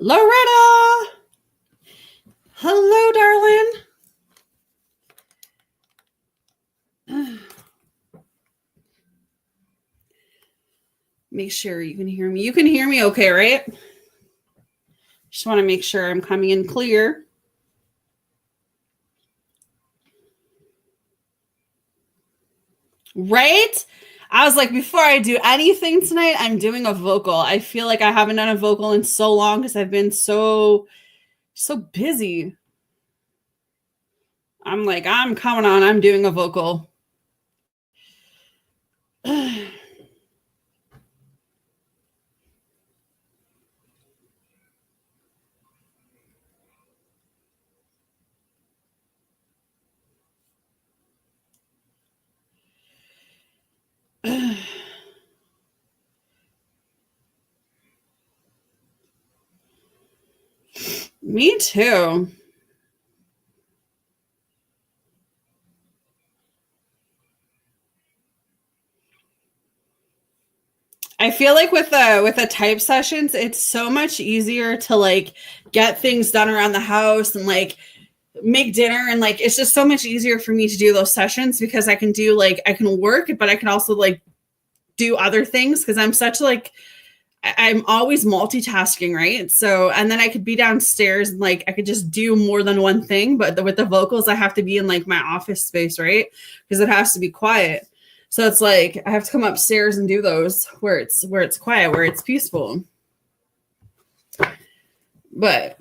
Loretta. Hello, darling. Make sure you can hear me. You can hear me okay, right? Just want to make sure I'm coming in clear. Right? I was like, before I do anything tonight, I'm doing a vocal. I feel like I haven't done a vocal in so long because I've been so busy. I'm like, I'm coming on. I'm doing a vocal. Me too. I feel like with the type sessions, it's so much easier to like get things done around the house and like make dinner, and like it's just so much easier for me to do those sessions because I can do like I can work, but I can also like do other things because I'm such like I'm always multitasking, right? So, and then I could be downstairs and like I could just do more than one thing, but with the vocals, I have to be in like my office space, right? Because it has to be quiet. So it's like I have to come upstairs and do those where it's quiet, where it's peaceful. But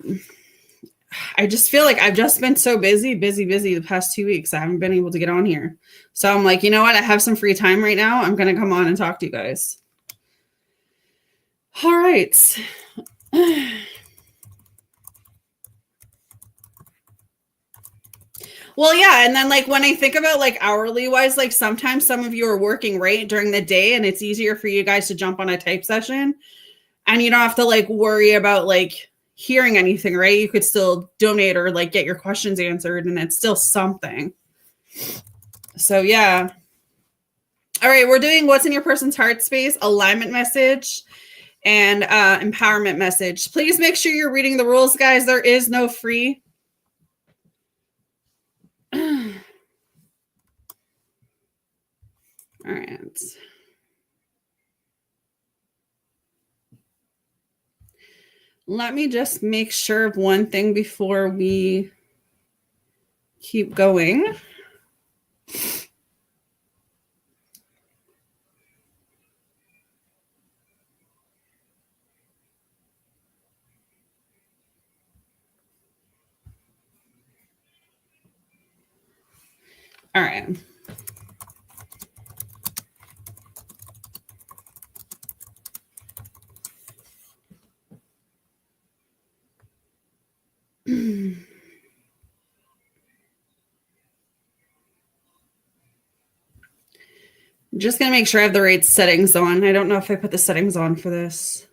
I just feel like I've just been so busy the past 2 weeks. I haven't been able to get on here. So I'm like, you know what? I have some free time right now. I'm going to come on and talk to you guys. All right. Well, yeah. And then like when I think about like hourly wise, like sometimes some of you are working right during the day and it's easier for you guys to jump on a type session and you don't have to like worry about like hearing anything, right? You could still donate or like get your questions answered and it's still something. So yeah. All right. We're doing what's in your person's heart space, alignment message, and empowerment message. Please make sure you're reading the rules, guys. There is no free. All right. Let me just make sure of one thing before we keep going. All right. I'm just going to make sure I have the right settings on. I don't know if I put the settings on for this.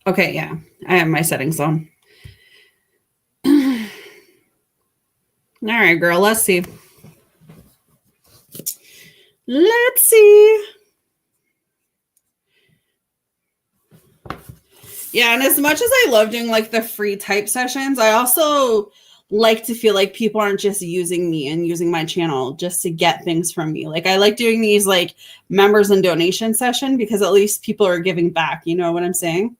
Okay, yeah, I have my settings on. All right, girl, let's see. Let's see. Yeah, and as much as I love doing like the free type sessions, I also like to feel like people aren't just using me and using my channel just to get things from me. Like I like doing these like members and donation session because at least people are giving back. You know what I'm saying?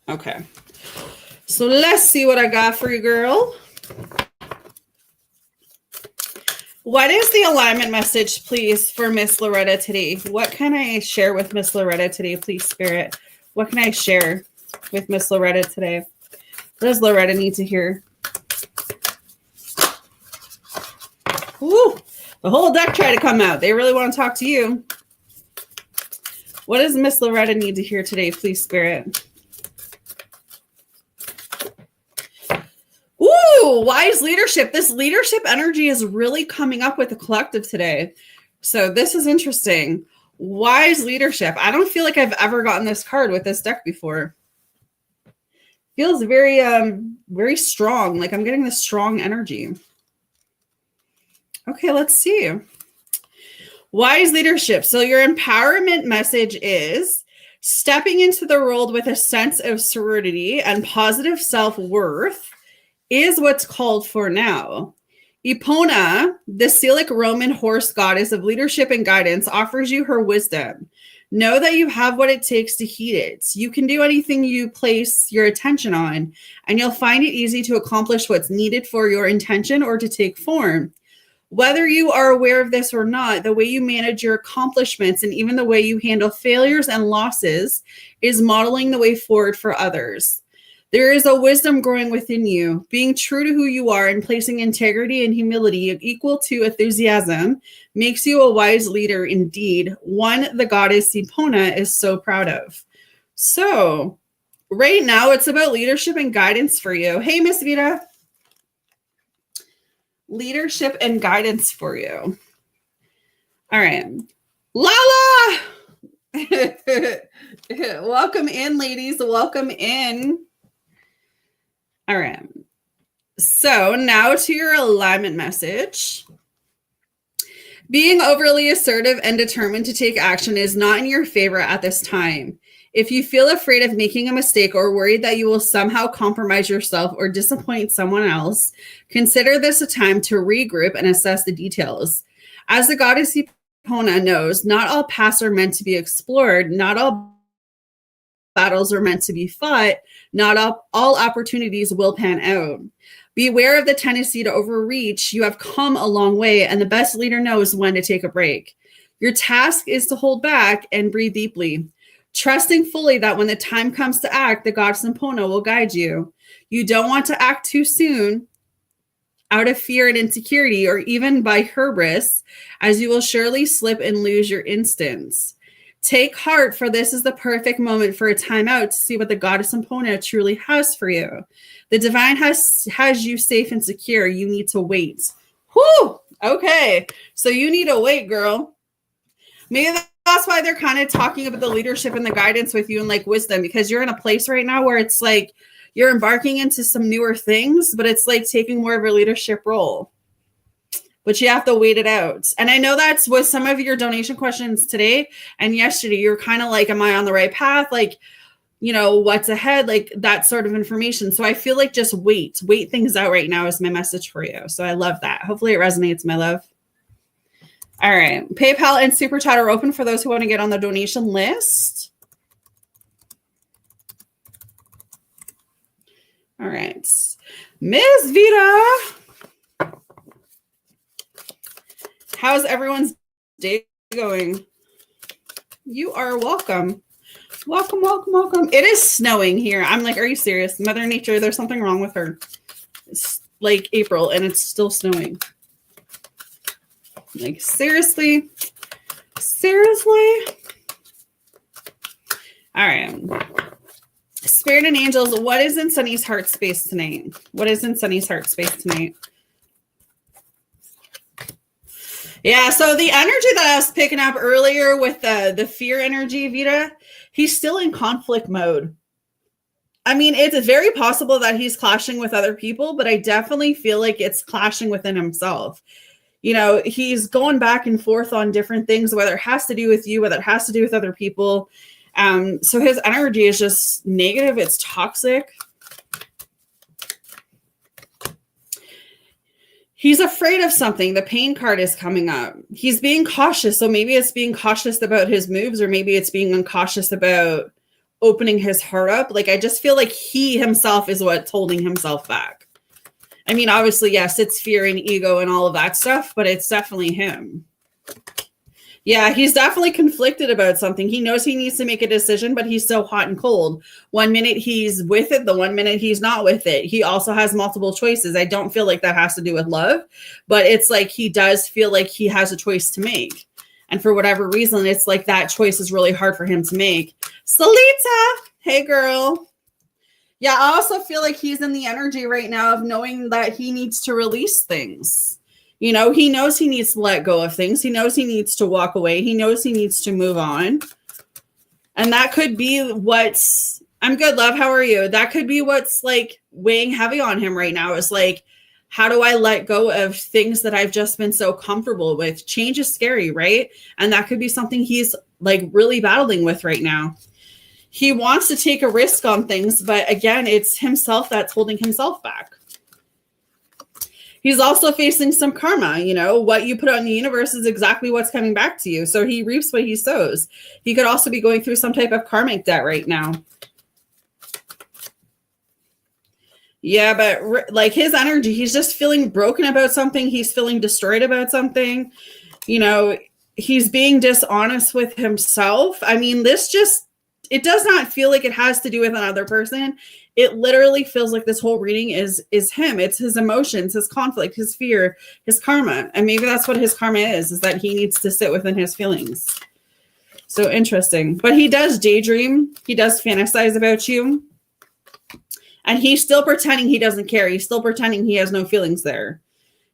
Okay. So let's see what I got for you, girl. What is the alignment message, please, for Miss Loretta today? What can I share with Miss Loretta today, please, Spirit? What can I share with Miss Loretta today? What does Loretta need to hear? Ooh, the whole deck tried to come out. They really want to talk to you. What does Miss Loretta need to hear today, please, Spirit? Ooh, wise leadership. This leadership energy is really coming up with the collective today. So this is interesting. Wise leadership. I don't feel like I've ever gotten this card with this deck before. Feels very, very strong. Like I'm getting this strong energy. Okay, let's see. Wise leadership. So your empowerment message is stepping into the world with a sense of serenity and positive self-worth is what's called for now. Epona, the Celic Roman horse goddess of leadership and guidance, offers you her wisdom. Know that you have what it takes to heed it. You can do anything you place your attention on, and you'll find it easy to accomplish what's needed for your intention or to take form. Whether you are aware of this or not, the way you manage your accomplishments and even the way you handle failures and losses is modeling the way forward for others. There is a wisdom growing within you. Being true to who you are and placing integrity and humility equal to enthusiasm makes you a wise leader indeed, one the goddess Epona is so proud of. So right now it's about leadership and guidance for you. Hey, Miss Vita. Leadership and guidance for you. All right. Lala! Welcome in, ladies. Welcome in. All right. So now to your alignment message. Being overly assertive and determined to take action is not in your favor at this time. If you feel afraid of making a mistake or worried that you will somehow compromise yourself or disappoint someone else, consider this a time to regroup and assess the details. As the goddess Epona knows, not all paths are meant to be explored, not all battles are meant to be fought, not all opportunities will pan out. Beware of the tendency to overreach. You have come a long way, and the best leader knows when to take a break. Your task is to hold back and breathe deeply, trusting fully that when the time comes to act, the goddess Epona will guide you. You don't want to act too soon out of fear and insecurity, or even by hubris, as you will surely slip and lose your instincts. Take heart, for this is the perfect moment for a timeout to see what the goddess Epona truly has for you. The divine has you safe and secure. You need to wait. Whew! Okay. So you need to wait, girl. Maybe that's why they're kind of talking about the leadership and the guidance with you and like wisdom, because you're in a place right now where it's like you're embarking into some newer things, but it's like taking more of a leadership role. But you have to wait it out. And I know that's with some of your donation questions today and yesterday. You're kind of like, am I on the right path? Like, you know, what's ahead? Like that sort of information. So I feel like just wait things out right now is my message for you. So I love that. Hopefully it resonates, my love. All right. PayPal and Super Chat are open for those who want to get on the donation list. All right. Ms. Vita. How's everyone's day going? You are welcome. Welcome, welcome, welcome. It is snowing here. I'm like, are you serious? Mother Nature, there's something wrong with her. It's like April and it's still snowing. Like, seriously? Seriously? All right. Spirit and angels, what is in Sunny's heart space tonight? What is in Sunny's heart space tonight? Yeah, so the energy that I was picking up earlier with the fear energy, Vita, he's still in conflict mode. I mean, it's very possible that he's clashing with other people, but I definitely feel like it's clashing within himself. You know, he's going back and forth on different things, whether it has to do with you, whether it has to do with other people. So his energy is just negative. It's toxic. He's afraid of something. The pain card is coming up. He's being cautious. So maybe it's being cautious about his moves, or maybe it's being uncautious about opening his heart up. Like, I just feel like he himself is what's holding himself back. I mean, obviously, yes, it's fear and ego and all of that stuff, but it's definitely him. Yeah, he's definitely conflicted about something. He knows he needs to make a decision, but he's so hot and cold. 1 minute he's with it, the 1 minute he's not with it. He also has multiple choices. I don't feel like that has to do with love, but it's like he does feel like he has a choice to make. And for whatever reason, it's like that choice is really hard for him to make. Salita, hey girl. Yeah, I also feel like he's in the energy right now of knowing that he needs to release things. You know, he knows he needs to let go of things. He knows he needs to walk away. He knows he needs to move on. And that could be what's, I'm good, love. How are you? That could be what's like weighing heavy on him right now is like, how do I let go of things that I've just been so comfortable with? Change is scary, right? And that could be something he's like really battling with right now. He wants to take a risk on things, but again, it's himself that's holding himself back. He's also facing some karma. You know, what you put out in the universe is exactly what's coming back to you. So he reaps what he sows. He could also be going through some type of karmic debt right now. Yeah, but like his energy, he's just feeling broken about something. He's feeling destroyed about something. You know, he's being dishonest with himself. I mean, this just, it does not feel like it has to do with another person. It literally feels like this whole reading is him. It's his emotions, his conflict, his fear, his karma. And maybe that's what his karma is that he needs to sit within his feelings. So interesting. But he does daydream. He does fantasize about you. And he's still pretending he doesn't care. He's still pretending he has no feelings there.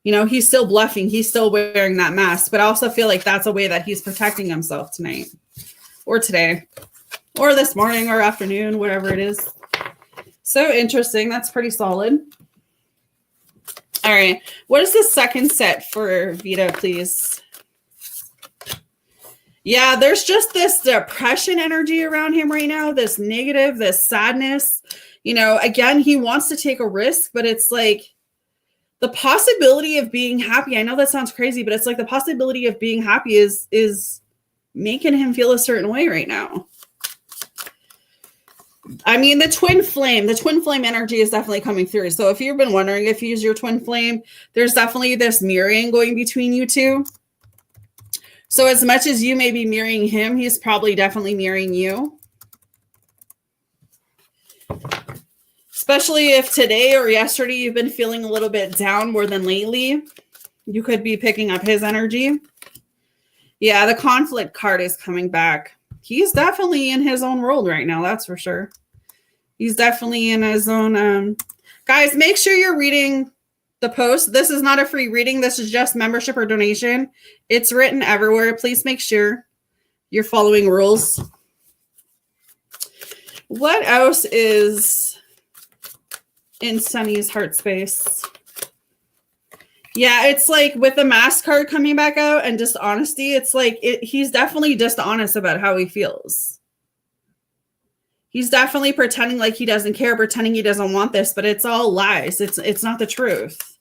You know, he's still bluffing. He's still wearing that mask. But I also feel like that's a way that he's protecting himself tonight or today or this morning or afternoon, whatever it is. So interesting. That's pretty solid. All right. What is the second set for Vita, please? Yeah, there's just this depression energy around him right now, this negative, this sadness. You know, again, he wants to take a risk, but it's like the possibility of being happy. I know that sounds crazy, but it's like the possibility of being happy is making him feel a certain way right now. I mean, the twin flame energy is definitely coming through. So if you've been wondering if he's your twin flame, there's definitely this mirroring going between you two. So as much as you may be mirroring him, he's probably definitely mirroring you. Especially if today or yesterday you've been feeling a little bit down more than lately, you could be picking up his energy. Yeah, the conflict card is coming back. He's definitely in his own world right now, that's for sure. He's definitely in his own. Guys, make sure you're reading the post. This is not a free reading. This is just membership or donation. It's written everywhere. Please make sure you're following rules. What else is in Sunny's heart space? Yeah, it's like with the mask card coming back out and dishonesty, it's like he's definitely dishonest about how he feels. He's definitely pretending like he doesn't care, pretending he doesn't want this, but it's all lies. It's not the truth.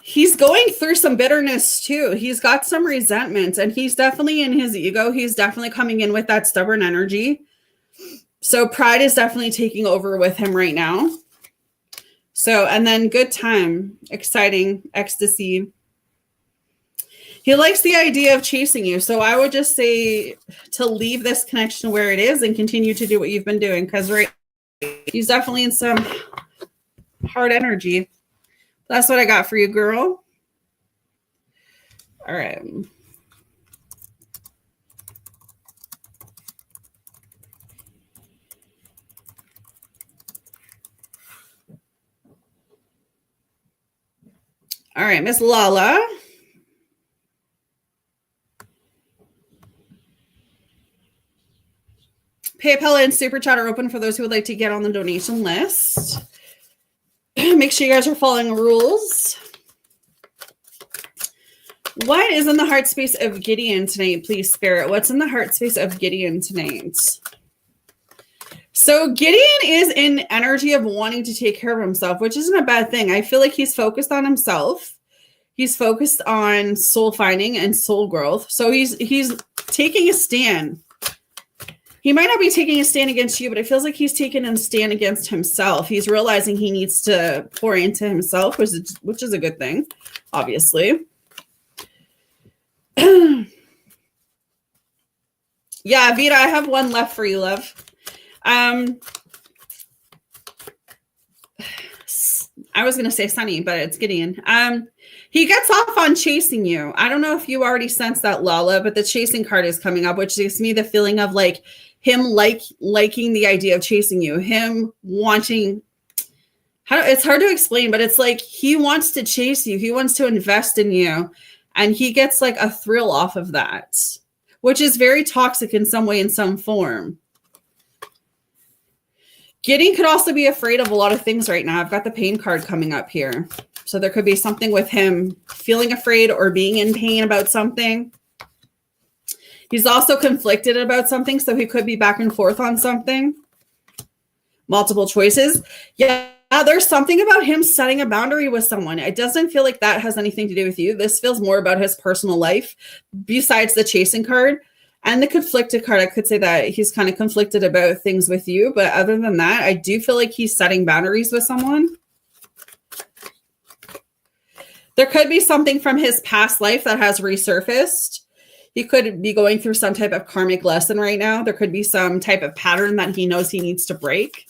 He's going through some bitterness too. He's got some resentment and he's definitely in his ego. He's definitely coming in with that stubborn energy. So pride is definitely taking over with him right now. So, and then good time, exciting, ecstasy. He likes the idea of chasing you. So I would just say to leave this connection where it is and continue to do what you've been doing. Because he's definitely in some hard energy. That's what I got for you, girl. All right. All right, Miss Lala. PayPal and Super Chat are open for those who would like to get on the donation list. Make sure you guys are following rules. What is in the heart space of Gideon tonight, please, Spirit? What's in the heart space of Gideon tonight? So Gideon is in energy of wanting to take care of himself, which isn't a bad thing. I feel like he's focused on himself. He's focused on soul finding and soul growth. So he's taking a stand. He might not be taking a stand against you, but it feels like he's taking a stand against himself. He's realizing he needs to pour into himself, which is a good thing, obviously. Yeah, Vita, I have one left for you, love. I was going to say Sunny, but it's Gideon. He gets off on chasing you. I don't know if you already sensed that, Lala, but the chasing card is coming up, which gives me the feeling of like him liking the idea of chasing you, him wanting. It's hard to explain, but it's like he wants to chase you. He wants to invest in you, and he gets like a thrill off of that, which is very toxic in some way, in some form. Gideon could also be afraid of a lot of things right now. I've got the pain card coming up here. So there could be something with him feeling afraid or being in pain about something. He's also conflicted about something, so he could be back and forth on something. Multiple choices. Yeah, there's something about him setting a boundary with someone. It doesn't feel like that has anything to do with you. This feels more about his personal life besides the chasing card. And the conflicted card, I could say that he's kind of conflicted about things with you. But other than that, I do feel like he's setting boundaries with someone. There could be something from his past life that has resurfaced. He could be going through some type of karmic lesson right now. There could be some type of pattern that he knows he needs to break.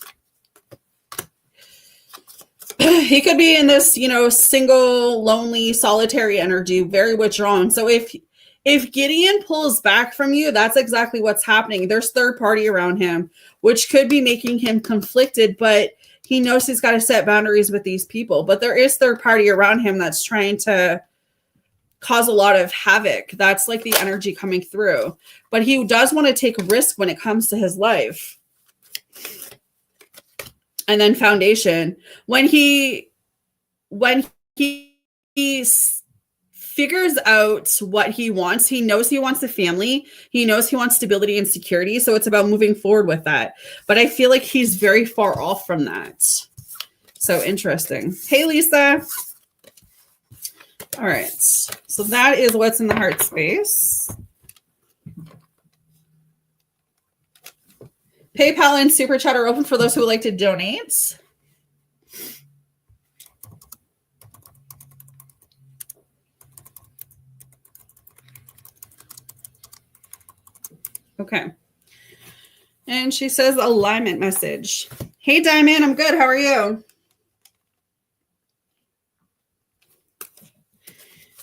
He could be in this, single, lonely, solitary energy, very withdrawn. So if Gideon pulls back from you, that's exactly what's happening. There's third party around him, which could be making him conflicted, but he knows he's got to set boundaries with these people. But there is third party around him that's trying to cause a lot of havoc. That's like the energy coming through. But he does want to take a risk when it comes to his life. And then foundation. When he figures out what he wants, he knows he wants a family. He knows he wants stability and security. So it's about moving forward with that. But I feel like he's very far off from that. So interesting. Hey, Lisa. All right. So that is what's in the heart space. PayPal and Super Chat are open for those who would like to donate. Okay. And she says alignment message. Hey, Diamond, I'm good. How are you?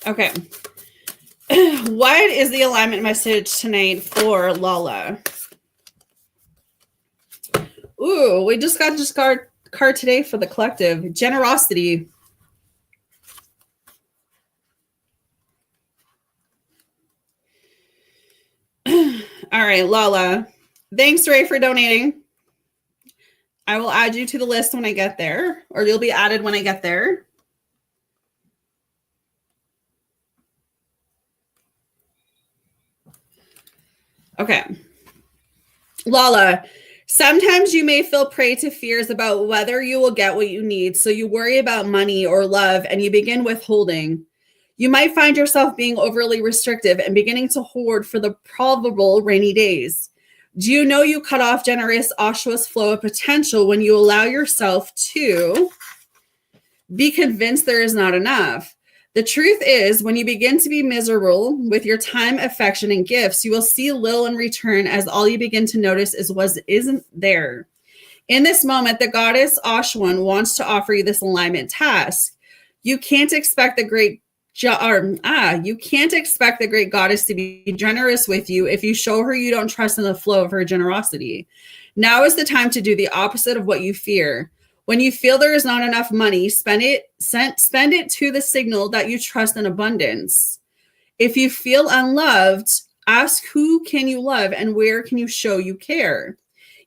Okay. What is the alignment message tonight for Lala? Ooh, we just got this card today for the collective. Generosity. All right, Lala. Thanks, Ray, for donating. I will add you to the list when I get there, or you'll be added when I get there. Okay. Lala, sometimes you may feel prey to fears about whether you will get what you need, so you worry about money or love, and you begin withholding. You might find yourself being overly restrictive and beginning to hoard for the probable rainy days. Do you know you cut off generous Oshawa's flow of potential when you allow yourself to be convinced there is not enough? The truth is, when you begin to be miserable with your time, affection, and gifts, you will see little in return, as all you begin to notice is what isn't there. In this moment, the goddess Oshawan wants to offer you this alignment task. You can't expect the great goddess to be generous with you if you show her you don't trust in the flow of her generosity. Now is the time to do the opposite of what you fear. When you feel there is not enough money, spend it to the signal that you trust in abundance. If you feel unloved, ask who can you love and where can you show you care.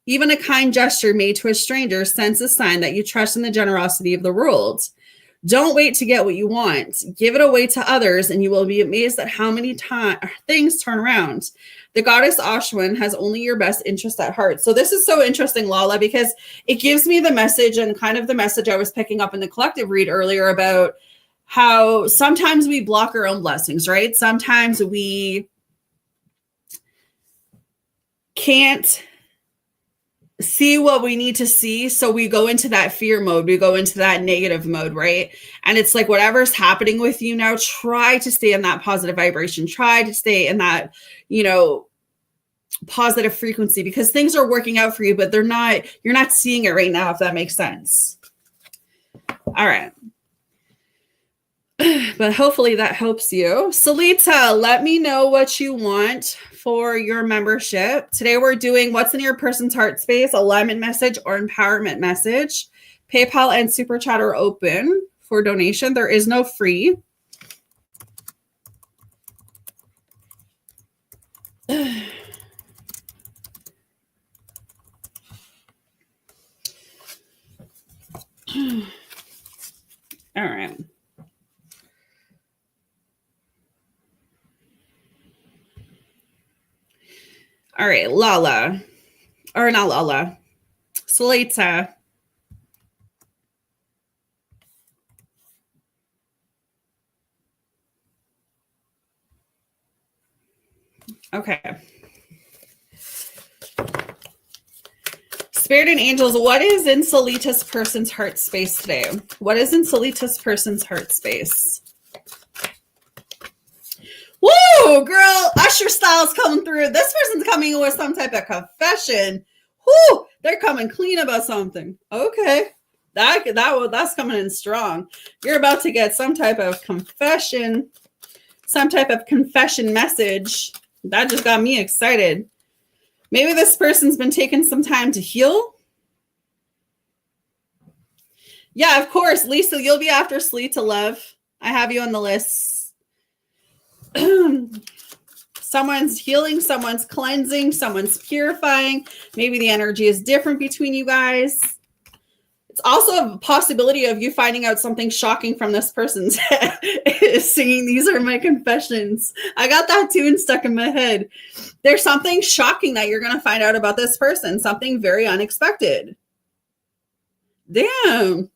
Even a kind gesture made to a stranger sends a sign that you trust in the generosity of the world. Don't wait to get what you want. Give it away to others, and you will be amazed at how many things turn around. The goddess Oshawan has only your best interest at heart. So this is so interesting, Lala, because it gives me the message, and kind of the message I was picking up in the collective read earlier, about how sometimes we block our own blessings, right? Sometimes we can't see what we need to see, so we go into that fear mode, we go into that negative mode, right? And it's like, whatever's happening with you now, try to stay in that positive vibration, try to stay in that, positive frequency, because things are working out for you, but you're not seeing it right now, if that makes sense. All right. But hopefully that helps you. Salita, let me know what you want for your membership. Today we're doing what's in your person's heart space, alignment message or empowerment message. PayPal and Super Chat are open for donation. There is no free. All right. All right, Lala. Or not Lala. Salita. Okay. Spirit and angels, what is in Salita's person's heart space today? What is in Salita's person's heart space? Woo, girl, Usher style's coming through. This person's coming with some type of confession. Whoo, they're coming clean about something. Okay, that's coming in strong. You're about to get some type of confession, message. That just got me excited. Maybe this person's been taking some time to heal. Yeah, of course, Lisa, you'll be after Sleet to Love. I have you on the list. Someone's healing, someone's cleansing, someone's purifying. Maybe the energy is different between you guys. It's also a possibility of you finding out something shocking from this person's head. Singing, these are my confessions. I got that tune stuck in my head. There's something shocking that you're going to find out about this person. Something very unexpected. Damn.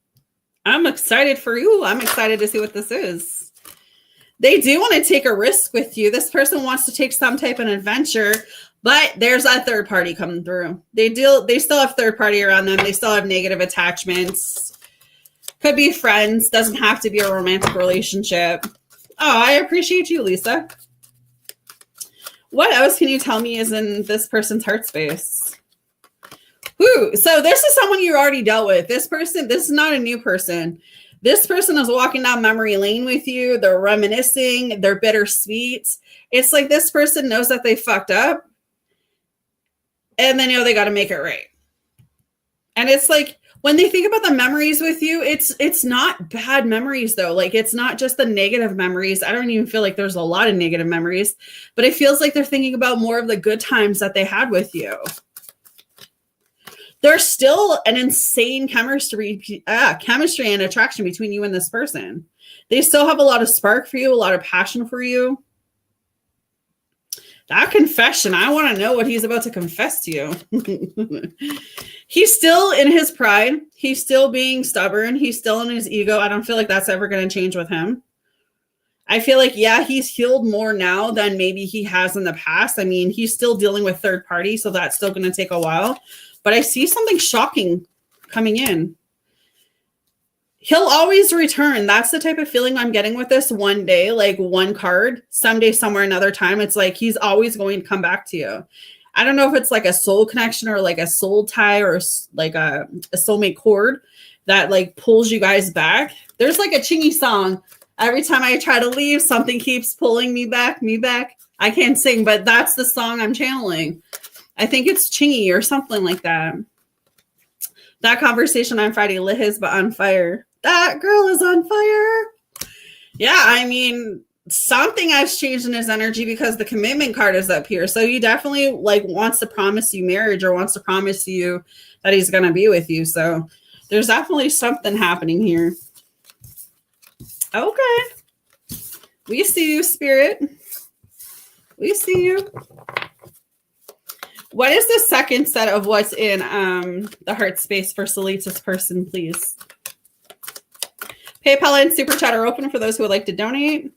I'm excited for you. I'm excited to see what this is. They do want to take a risk with you. This person wants to take some type of adventure, but there's a third party coming through. They still have third party around them. They still have negative attachments. Could be friends. Doesn't have to be a romantic relationship. Oh, I appreciate you, Lisa. What else can you tell me is in this person's heart space? Ooh, so this is someone you already dealt with. This is not a new person. This person is walking down memory lane with you. They're reminiscing. They're bittersweet. It's like this person knows that they fucked up and they know they got to make it right. And it's like when they think about the memories with you, it's not bad memories though. Like it's not just the negative memories. I don't even feel like there's a lot of negative memories, but it feels like they're thinking about more of the good times that they had with you. There's still an insane chemistry and attraction between you and this person. They still have a lot of spark for you, a lot of passion for you. That confession, I want to know what he's about to confess to you. He's still in his pride. He's still being stubborn. He's still in his ego. I don't feel like that's ever going to change with him. I feel like, yeah, he's healed more now than maybe he has in the past. I mean, he's still dealing with third party, so that's still going to take a while. But I see something shocking coming in. He'll always return. That's the type of feeling I'm getting with this one day, like one card, someday, somewhere, another time. It's like he's always going to come back to you. I don't know if it's like a soul connection or like a soul tie or like a soulmate cord that like pulls you guys back. There's like a Chingy song. Every time I try to leave, something keeps pulling me back. I can't sing, but that's the song I'm channeling. I think it's Chingy or something like that. That conversation on Friday lit his but on fire. That girl is on fire. Yeah, I mean, something has changed in his energy because the commitment card is up here. So he definitely like wants to promise you marriage or wants to promise you that he's going to be with you. So there's definitely something happening here. Okay. We see you, Spirit. We see you. What is the second set of what's in the heart space for Salita's person, please? PayPal and Super Chat are open for those who would like to donate.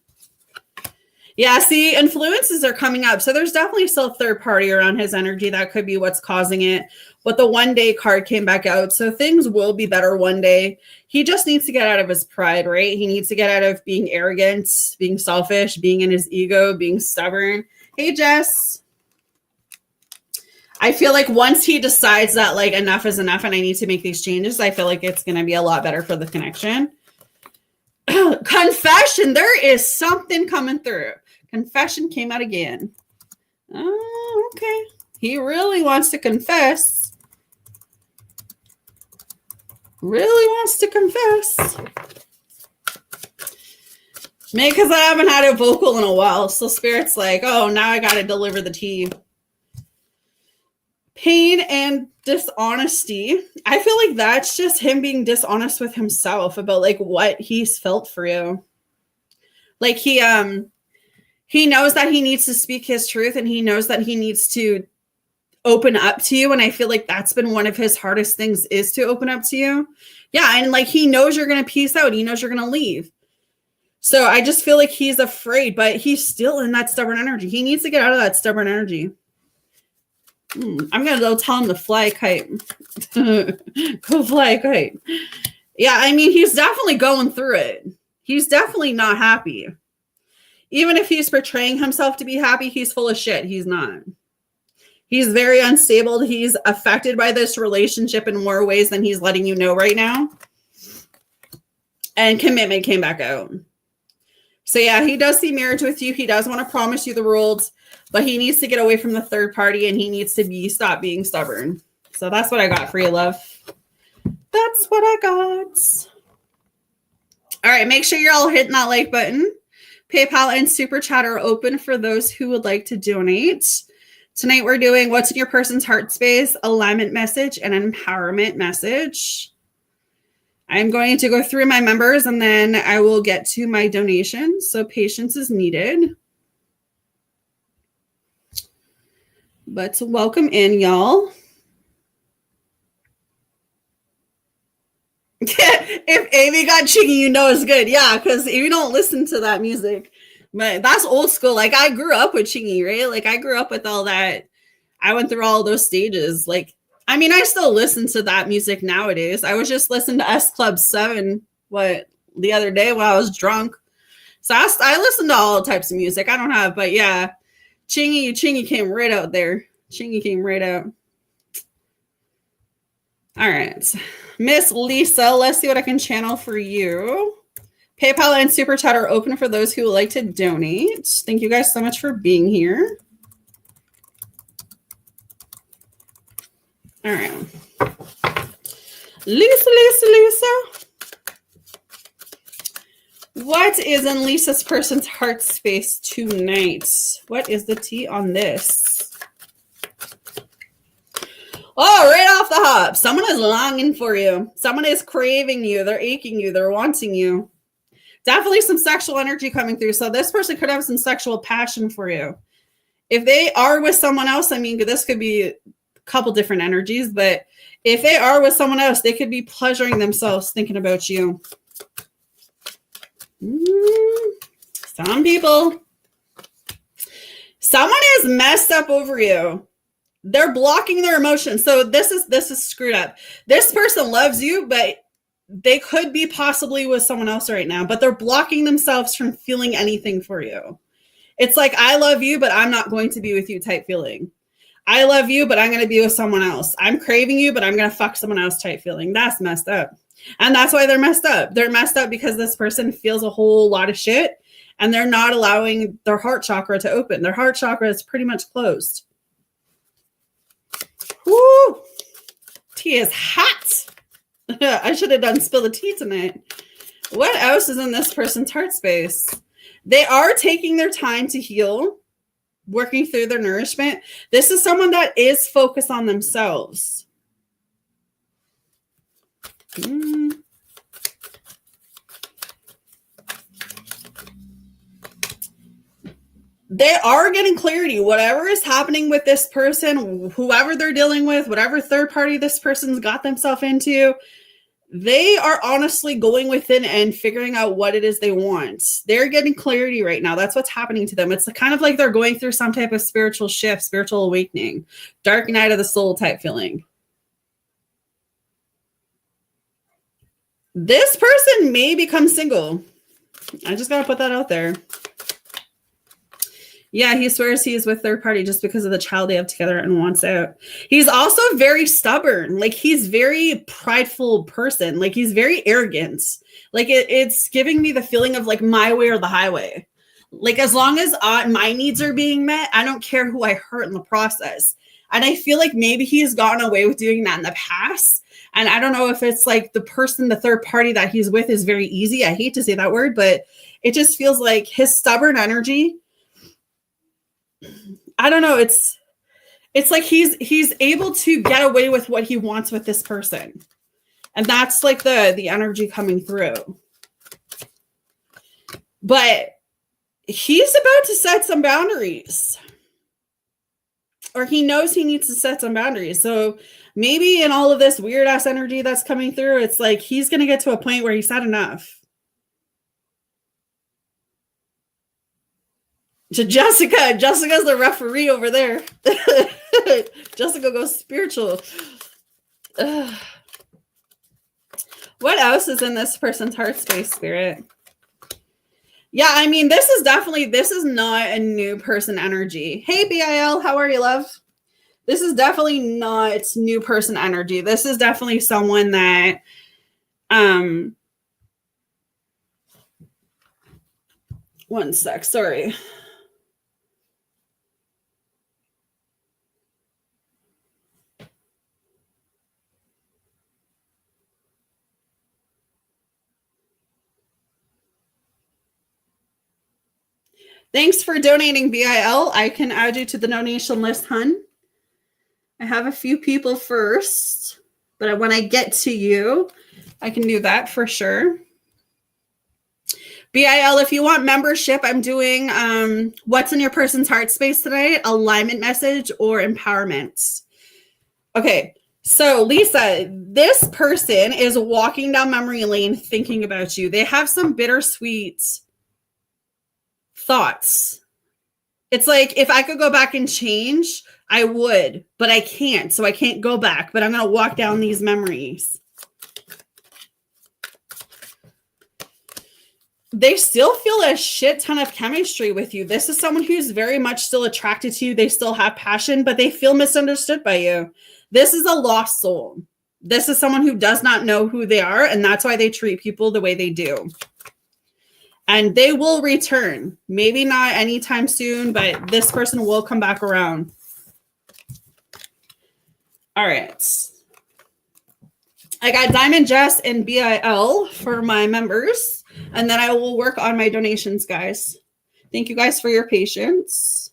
Yeah, see, influences are coming up. So there's definitely still a third party around his energy. That could be what's causing it. But the one day card came back out. So things will be better one day. He just needs to get out of his pride, right? He needs to get out of being arrogant, being selfish, being in his ego, being stubborn. Hey, Jess. I feel like once he decides that like enough is enough and I need to make these changes, I feel like it's going to be a lot better for the connection. Confession. There is something coming through. Confession came out again. Oh, okay. He really wants to confess. Really wants to confess. Maybe because I haven't had a vocal in a while. So Spirit's like, oh, now I got to deliver the tea. Pain and dishonesty. I feel like that's just him being dishonest with himself about like what he's felt for you. Like he knows that he needs to speak his truth and he knows that he needs to open up to you. And I feel like that's been one of his hardest things is to open up to you. Yeah. And like, he knows you're going to peace out. He knows you're going to leave. So I just feel like he's afraid, but he's still in that stubborn energy. He needs to get out of that stubborn energy. I'm going to go tell him to fly a kite. Go fly a kite. Yeah, I mean, he's definitely going through it. He's definitely not happy. Even if he's portraying himself to be happy, he's full of shit. He's not. He's very unstable. He's affected by this relationship in more ways than he's letting you know right now. And commitment came back out. So yeah, he does see marriage with you. He does want to promise you the world. But he needs to get away from the third party and he needs to stop being stubborn. So that's what I got for you, love. That's what I got. All right, make sure you're all hitting that like button. PayPal and Super Chat are open for those who would like to donate. Tonight we're doing what's in your person's heart space, alignment message, and an empowerment message. I'm going to go through my members and then I will get to my donations. So patience is needed. But welcome in, y'all. If Amy got Chingy, you know it's good. Yeah, because you don't listen to that music. But that's old school. Like, I grew up with Chingy, right? Like, I grew up with all that. I went through all those stages. Like, I mean, I still listen to that music nowadays. I was just listening to S Club 7, the other day when I was drunk. So I listen to all types of music. I don't have, but yeah. Chingy came right out there. Chingy came right out. All right. Miss Lisa, let's see what I can channel for you. PayPal and Super Chat are open for those who would like to donate. Thank you guys so much for being here. All right. Lisa. What is in Lisa's person's heart space tonight? What is the tea on this? Oh, right off the hop. Someone is longing for you. Someone is craving you. They're aching you. They're wanting you. Definitely some sexual energy coming through. So this person could have some sexual passion for you. If they are with someone else, I mean, this could be a couple different energies, but if they are with someone else, they could be pleasuring themselves thinking about you. Some people. Someone is messed up over you. They're blocking their emotions. So this is screwed up. This person loves you, but they could be possibly with someone else right now, but they're blocking themselves from feeling anything for you. It's like, I love you, but I'm not going to be with you type feeling. I love you, but I'm going to be with someone else. I'm craving you, but I'm going to fuck someone else type feeling. That's messed up. And that's why they're messed up. They're messed up because this person feels a whole lot of shit and they're not allowing their heart chakra to open. Their heart chakra is pretty much closed. Woo! Tea is hot. I should have done spill the tea tonight. What else is in this person's heart space? They are taking their time to heal, working through their nourishment. This is someone that is focused on themselves. They are getting clarity. Whatever is happening with this person, whoever they're dealing with, whatever third party this person's got themselves into, they are honestly going within and figuring out what it is they want. They're getting clarity right now. That's what's happening to them. It's kind of like they're going through some type of spiritual shift, spiritual awakening, dark night of the soul type feeling. This person may become single. I just got to put that out there. Yeah, he swears he's with third party just because of the child they have together and wants out. He's also very stubborn. Like he's very prideful person. Like he's very arrogant. Like it's giving me the feeling of like my way or the highway. Like as long as my needs are being met, I don't care who I hurt in the process. And I feel like maybe he's gotten away with doing that in the past. And I don't know if it's like the person, the third party that he's with is very easy. I hate to say that word, but it just feels like his stubborn energy. I don't know. It's like he's able to get away with what he wants with this person. And that's like the energy coming through. But he's about to set some boundaries. Or he knows he needs to set some boundaries. So maybe in all of this weird ass energy that's coming through, it's like he's going to get to a point where he's had enough. To Jessica. Jessica's the referee over there. Jessica goes spiritual. Ugh. What else is in this person's heart space, Spirit? Yeah, I mean, this is not a new person energy. Hey, BIL, how are you, love? This is definitely not new person energy. This is definitely someone that, one sec, sorry. Thanks for donating, BIL. I can add you to the donation list, hun. I have a few people first, but when I get to you, I can do that for sure. BIL, if you want membership, I'm doing what's in your person's heart space tonight, alignment message or empowerment. Okay, so Lisa, this person is walking down memory lane thinking about you. They have some bittersweet thoughts. It's like if I could go back and change, I would, but I can't. So I can't go back, but I'm going to walk down these memories. They still feel a shit ton of chemistry with you. This is someone who's very much still attracted to you. They still have passion, but they feel misunderstood by you. This is a lost soul. This is someone who does not know who they are, and that's why they treat people the way they do. And they will return. Maybe not anytime soon, but this person will come back around. All right. I got Diamond, Jess, and BIL for my members. And then I will work on my donations, guys. Thank you guys for your patience.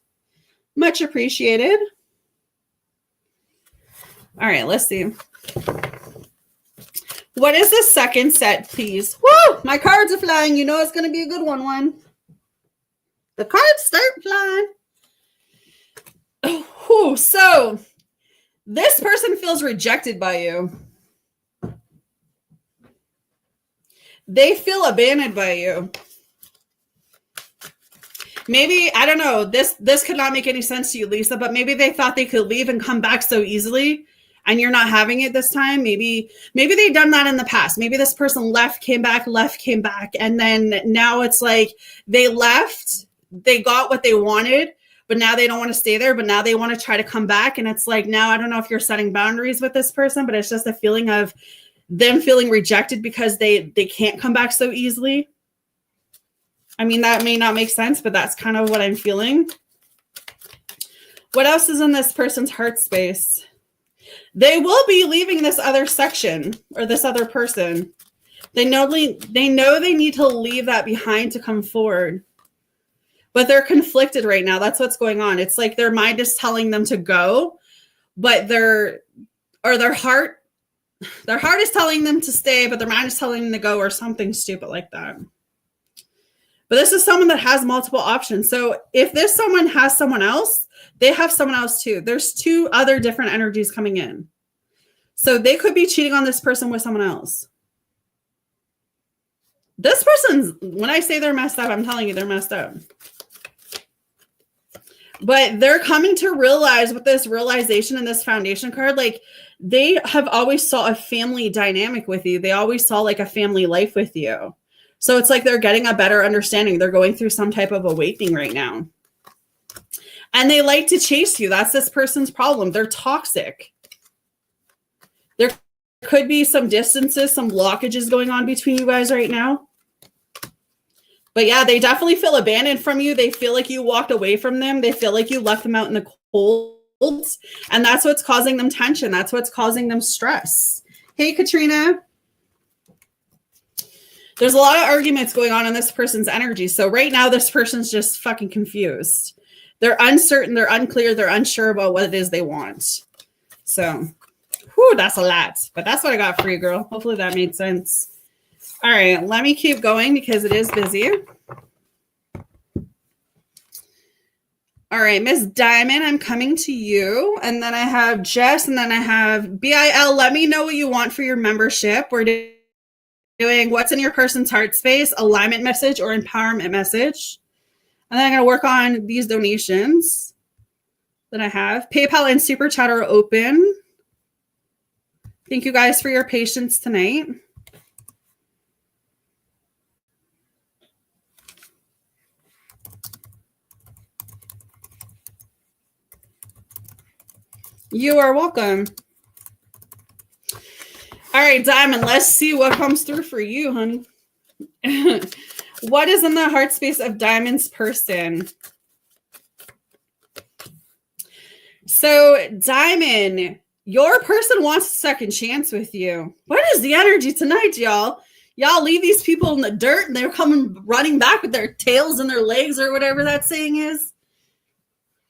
Much appreciated. All right, let's see. What is the second set, please? Woo! My cards are flying. You know it's going to be a good one. The cards start flying. Oh, so this person feels rejected by you. They feel abandoned by you. Maybe, I don't know, this could not make any sense to you, Lisa, but maybe they thought they could leave and come back so easily, and you're not having it this time. Maybe they've done that in the past. Maybe this person left, came back, and then now it's like they left, they got what they wanted, but now they don't want to stay there, but now they want to try to come back, and it's like, now I don't know if you're setting boundaries with this person, but it's just a feeling of them feeling rejected because they can't come back so easily. I mean, that may not make sense, but that's kind of what I'm feeling. What else is in this person's heart space? They will be leaving this other section or this other person. They know they need to leave that behind to come forward. But they're conflicted right now. That's what's going on. It's like their mind is telling them to go, but their heart is telling them to stay, but their mind is telling them to go, or something stupid like that. But this is someone that has multiple options. So if this someone has someone else, they have someone else too. There's two other different energies coming in. So they could be cheating on this person with someone else. This person's, when I say they're messed up, I'm telling you they're messed up. But they're coming to realize with this realization in this foundation card, like they have always saw a family dynamic with you. They always saw like a family life with you. So it's like they're getting a better understanding. They're going through some type of awakening right now. And they like to chase you. That's this person's problem. They're toxic. There could be some distances, some blockages going on between you guys right now. But yeah, they definitely feel abandoned from you. They feel like you walked away from them. They feel like you left them out in the cold. And that's what's causing them tension. That's what's causing them stress. Hey, Katrina. There's a lot of arguments going on in this person's energy. So right now, this person's just fucking confused. They're uncertain. They're unclear. They're unsure about what it is they want. So, whew, that's a lot. But that's what I got for you, girl. Hopefully that made sense. All right, let me keep going because it is busy. All right, Miss Diamond, I'm coming to you. And then I have Jess, and then I have BIL. Let me know what you want for your membership. We're doing what's in your person's heart space, alignment message, or empowerment message. And then I'm going to work on these donations that I have. PayPal and Super Chat are open. Thank you guys for your patience tonight. You are welcome. All right, Diamond, let's see what comes through for you, honey. What is in the heart space of Diamond's person? So, Diamond, your person wants a second chance with you. What is the energy tonight, y'all? Y'all leave these people in the dirt and they're coming running back with their tails and their legs or whatever that saying is.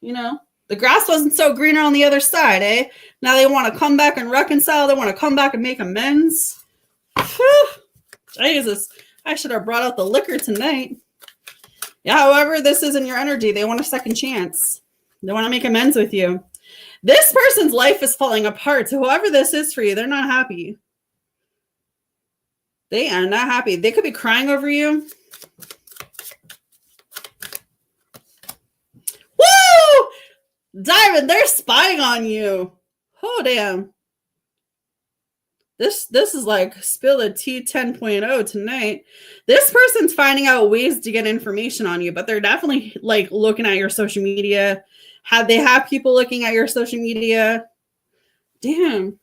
You know? The grass wasn't so greener on the other side, eh? Now they want to come back and reconcile. They want to come back and make amends. Whew. Jesus, I should have brought out the liquor tonight. Yeah, however, this isn't your energy. They want a second chance. They want to make amends with you. This person's life is falling apart. So whoever this is for you, they're not happy. They are not happy. They could be crying over you. Woo! Diamond, they're spying on you. Oh, damn. This is like spill the tea 10.0 tonight. This person's finding out ways to get information on you, but they're definitely like looking at your social media. They have people looking at your social media. Damn.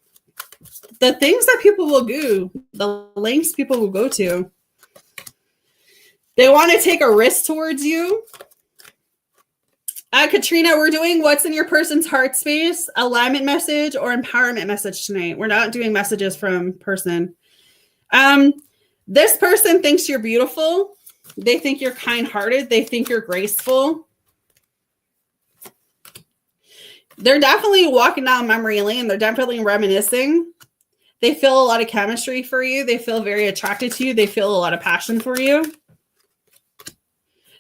The things that people will do, the lengths people will go to. They want to take a risk towards you. Katrina, we're doing what's in your person's heart space, alignment message or empowerment message tonight. We're not doing messages from person. This person thinks you're beautiful. They think you're kind-hearted. They think you're graceful. They're definitely walking down memory lane. They're definitely reminiscing. They feel a lot of chemistry for you. They feel very attracted to you. They feel a lot of passion for you.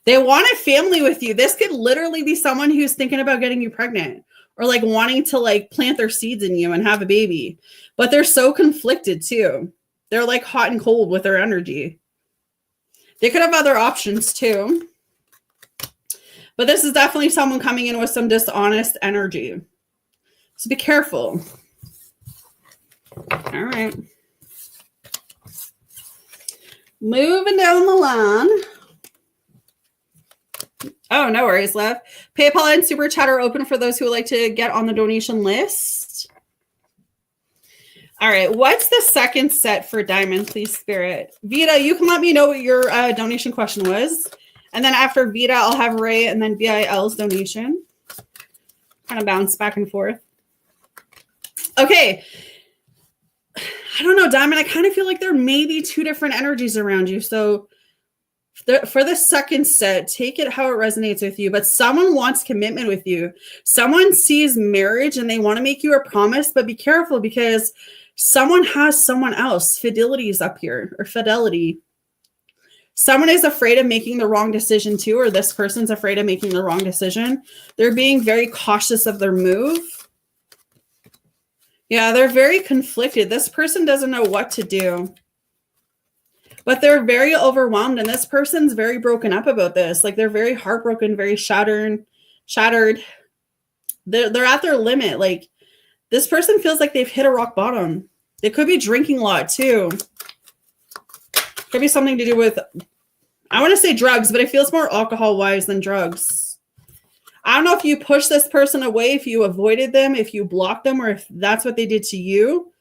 They want a family with you. This could literally be someone who's thinking about getting you pregnant or like wanting to like plant their seeds in you and have a baby. But they're so conflicted too. They're like hot and cold with their energy. They could have other options too. But this is definitely someone coming in with some dishonest energy. So be careful. All right. Moving down the line. Oh, no worries, love. PayPal and Super Chat are open for those who would like to get on the donation list. All right. What's the second set for Diamond, please, Spirit? Vita, you can let me know what your donation question was. And then after Vita, I'll have Ray and then BIL's donation. Kind of bounce back and forth. Okay. I don't know, Diamond. I kind of feel like there may be two different energies around you. So for the second set, take it how it resonates with you. But someone wants commitment with you. Someone sees marriage and they want to make you a promise. But be careful because someone has someone else. Fidelity is up here, or fidelity. Someone is afraid of making the wrong decision too, or this person's afraid of making the wrong decision. They're being very cautious of their move. Yeah, they're very conflicted. This person doesn't know what to do. But they're very overwhelmed, and this person's very broken up about this. Like, they're very heartbroken, very shattered. They're at their limit. Like, this person feels like they've hit a rock bottom. They could be drinking a lot, too. Could be something to do with, I want to say drugs, but it feels more alcohol-wise than drugs. I don't know if you push this person away, if you avoided them, if you blocked them, or if that's what they did to you.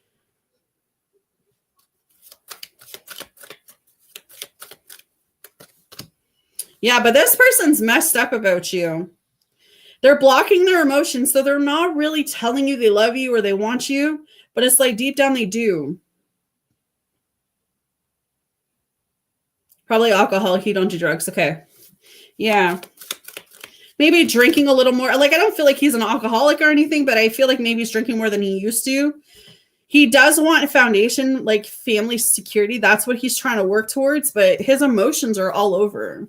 Yeah, but this person's messed up about you. They're blocking their emotions, so they're not really telling you they love you or they want you, but it's like deep down they do. Probably alcohol. He don't do drugs. Okay. Yeah. Maybe drinking a little more. Like, I don't feel like he's an alcoholic or anything, but I feel like maybe he's drinking more than he used to. He does want a foundation, like family security. That's what he's trying to work towards, but his emotions are all over.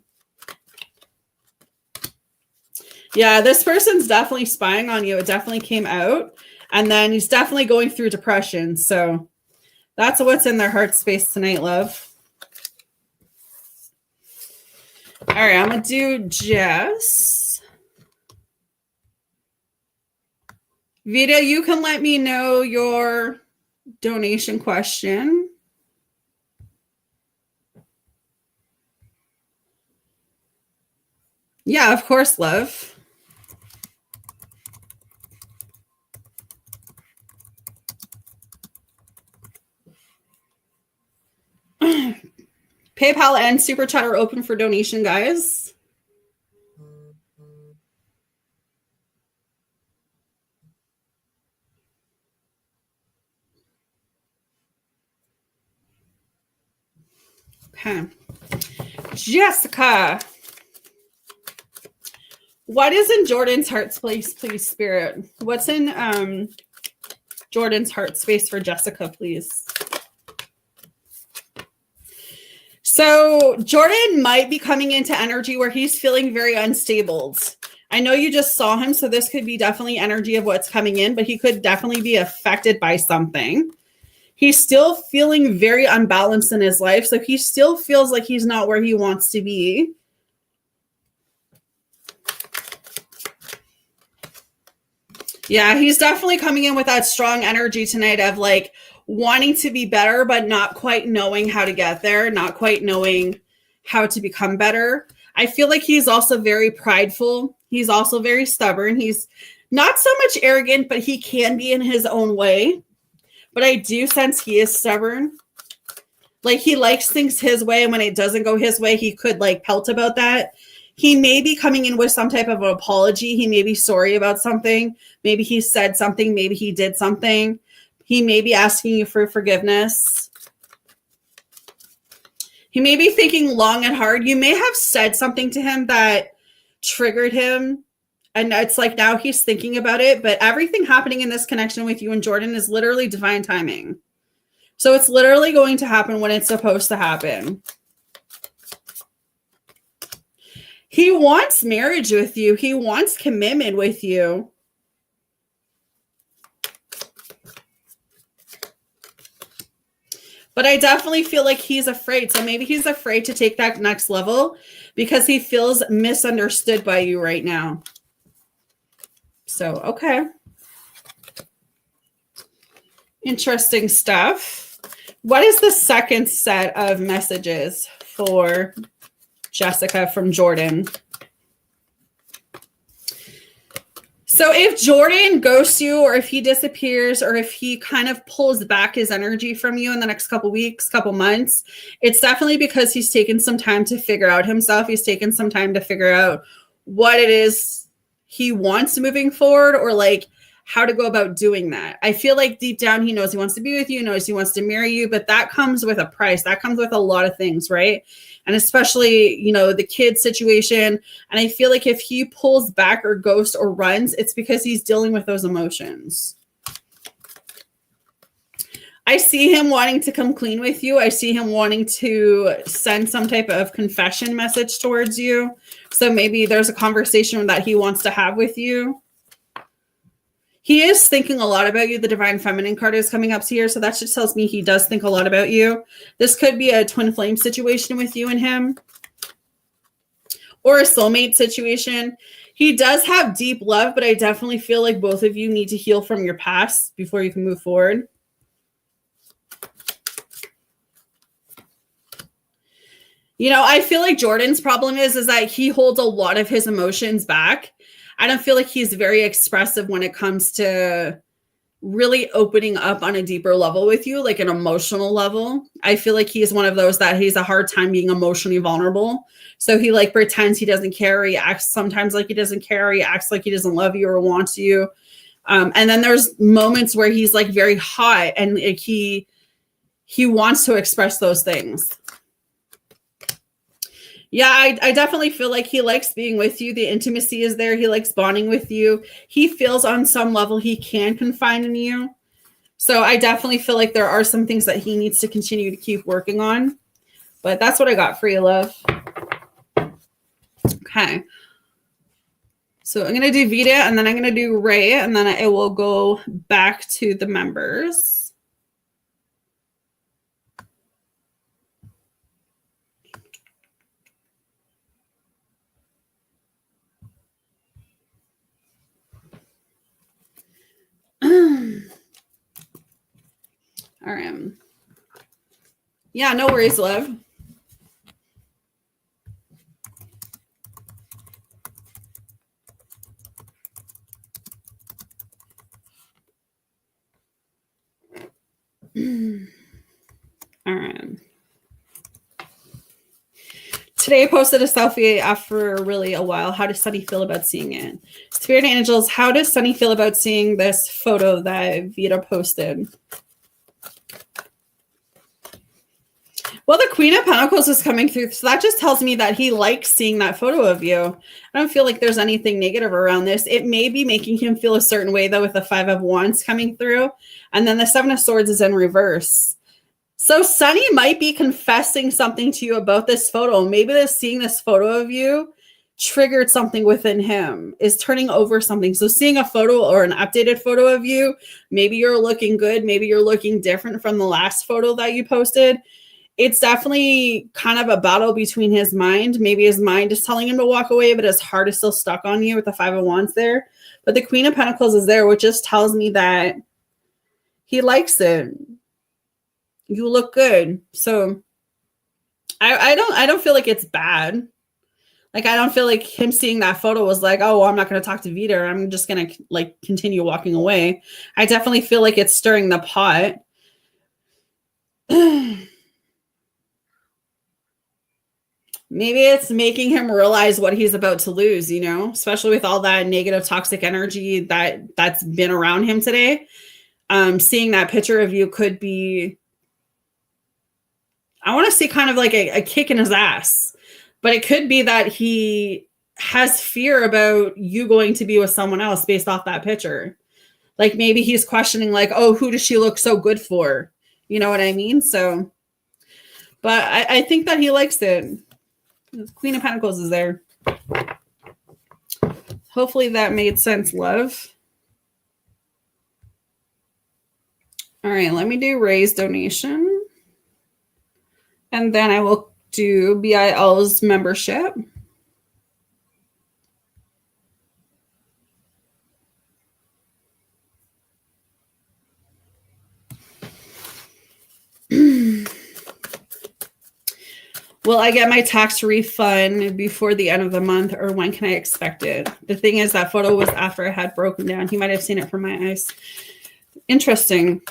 Yeah, this person's definitely spying on you. It definitely came out. And then he's definitely going through depression. So that's what's in their heart space tonight, love. All right, I'm going to do Jess. Vita, you can let me know your donation question. Yeah, of course, love. PayPal and Super Chat are open for donation, guys. Okay. Jessica. What is in Jordan's heart space, please, Spirit? What's in Jordan's heart space for Jessica, please? So Jordan might be coming into energy where he's feeling very unstable. I know you just saw him, so this could be definitely energy of what's coming in, but he could definitely be affected by something. He's still feeling very unbalanced in his life, so he still feels like he's not where he wants to be. Yeah, he's definitely coming in with that strong energy tonight of like wanting to be better, but not quite knowing how to get there, not quite knowing how to become better. I feel like he's also very prideful. He's also very stubborn. He's not so much arrogant, but he can be in his own way. But I do sense he is stubborn. Like he likes things his way, and when it doesn't go his way, he could like pelt about that. He may be coming in with some type of an apology. He may be sorry about something. Maybe he said something. Maybe he did something. He may be asking you for forgiveness. He may be thinking long and hard. You may have said something to him that triggered him. And it's like now he's thinking about it. But everything happening in this connection with you and Jordan is literally divine timing. So it's literally going to happen when it's supposed to happen. He wants marriage with you. He wants commitment with you. But I definitely feel like he's afraid. So maybe he's afraid to take that next level because he feels misunderstood by you right now. So, okay. Interesting stuff. What is the second set of messages for Jessica from Jordan? So if Jordan ghosts you, or if he disappears, or if he kind of pulls back his energy from you in the next couple weeks, couple months, it's definitely because he's taken some time to figure out himself. He's taken some time to figure out what it is he wants moving forward, or like how to go about doing that. I feel like deep down he knows he wants to be with you, knows he wants to marry you, but that comes with a price. That comes with a lot of things, right? And especially, you know, the kid situation. And I feel like if he pulls back or ghosts or runs, it's because he's dealing with those emotions. I see him wanting to come clean with you. I see him wanting to send some type of confession message towards you. So maybe there's a conversation that he wants to have with you. He is thinking a lot about you. The Divine Feminine card is coming up here. So that just tells me he does think a lot about you. This could be a twin flame situation with you and him, or a soulmate situation. He does have deep love, but I definitely feel like both of you need to heal from your past before you can move forward. You know, I feel like Jordan's problem is that he holds a lot of his emotions back. I don't feel like he's very expressive when it comes to really opening up on a deeper level with you, like an emotional level. I feel like he's one of those that he's a hard time being emotionally vulnerable. So he like pretends he doesn't care. He acts sometimes like he doesn't care. He acts like he doesn't love you or wants you. And then there's moments where he's like very hot and like he wants to express those things. Yeah, I definitely feel like he likes being with you. The intimacy is there. He likes bonding with you. He feels on some level he can confide in you. So I definitely feel like there are some things that he needs to continue to keep working on. But that's what I got for you, love. Okay. So I'm going to do Vita, and then I'm going to do Ray, and then I will go back to the members. All right. Yeah, no worries, love. All right. Today I posted a selfie after really a while. How does Sunny feel about seeing it? Spirit Angels, how does Sunny feel about seeing this photo that Vita posted? Well, the Queen of Pentacles is coming through. So that just tells me that he likes seeing that photo of you. I don't feel like there's anything negative around this. It may be making him feel a certain way, though, with the 5 of Wands coming through. And then the 7 of Swords is in reverse. So Sunny might be confessing something to you about this photo. Maybe seeing this photo of you triggered something within him, is turning over something. So seeing a photo or an updated photo of you, maybe you're looking good. Maybe you're looking different from the last photo that you posted. It's definitely kind of a battle between his mind. Maybe his mind is telling him to walk away, but his heart is still stuck on you with the 5 of Wands there. But the Queen of Pentacles is there, which just tells me that he likes it. You look good. So I don't feel like it's bad. Like, I don't feel like him seeing that photo was like, oh, well, I'm not going to talk to Vita. I'm just going to like continue walking away. I definitely feel like it's stirring the pot. Maybe it's making him realize what he's about to lose, you know, especially with all that negative, toxic energy that's been around him today. Seeing that picture of you could be, I want to see kind of like a kick in his ass, but it could be that he has fear about you going to be with someone else based off that picture. Like maybe he's questioning like, oh, who does she look so good for? You know what I mean? So, but I think that he likes it. Queen of Pentacles is there. Hopefully that made sense, love. All right, let me do Ray's donation. And then I will do BIL's membership. Will I get my tax refund before the end of the month, or when can I expect it? The thing is, that photo was after I had broken down. He might have seen it from my eyes. Interesting.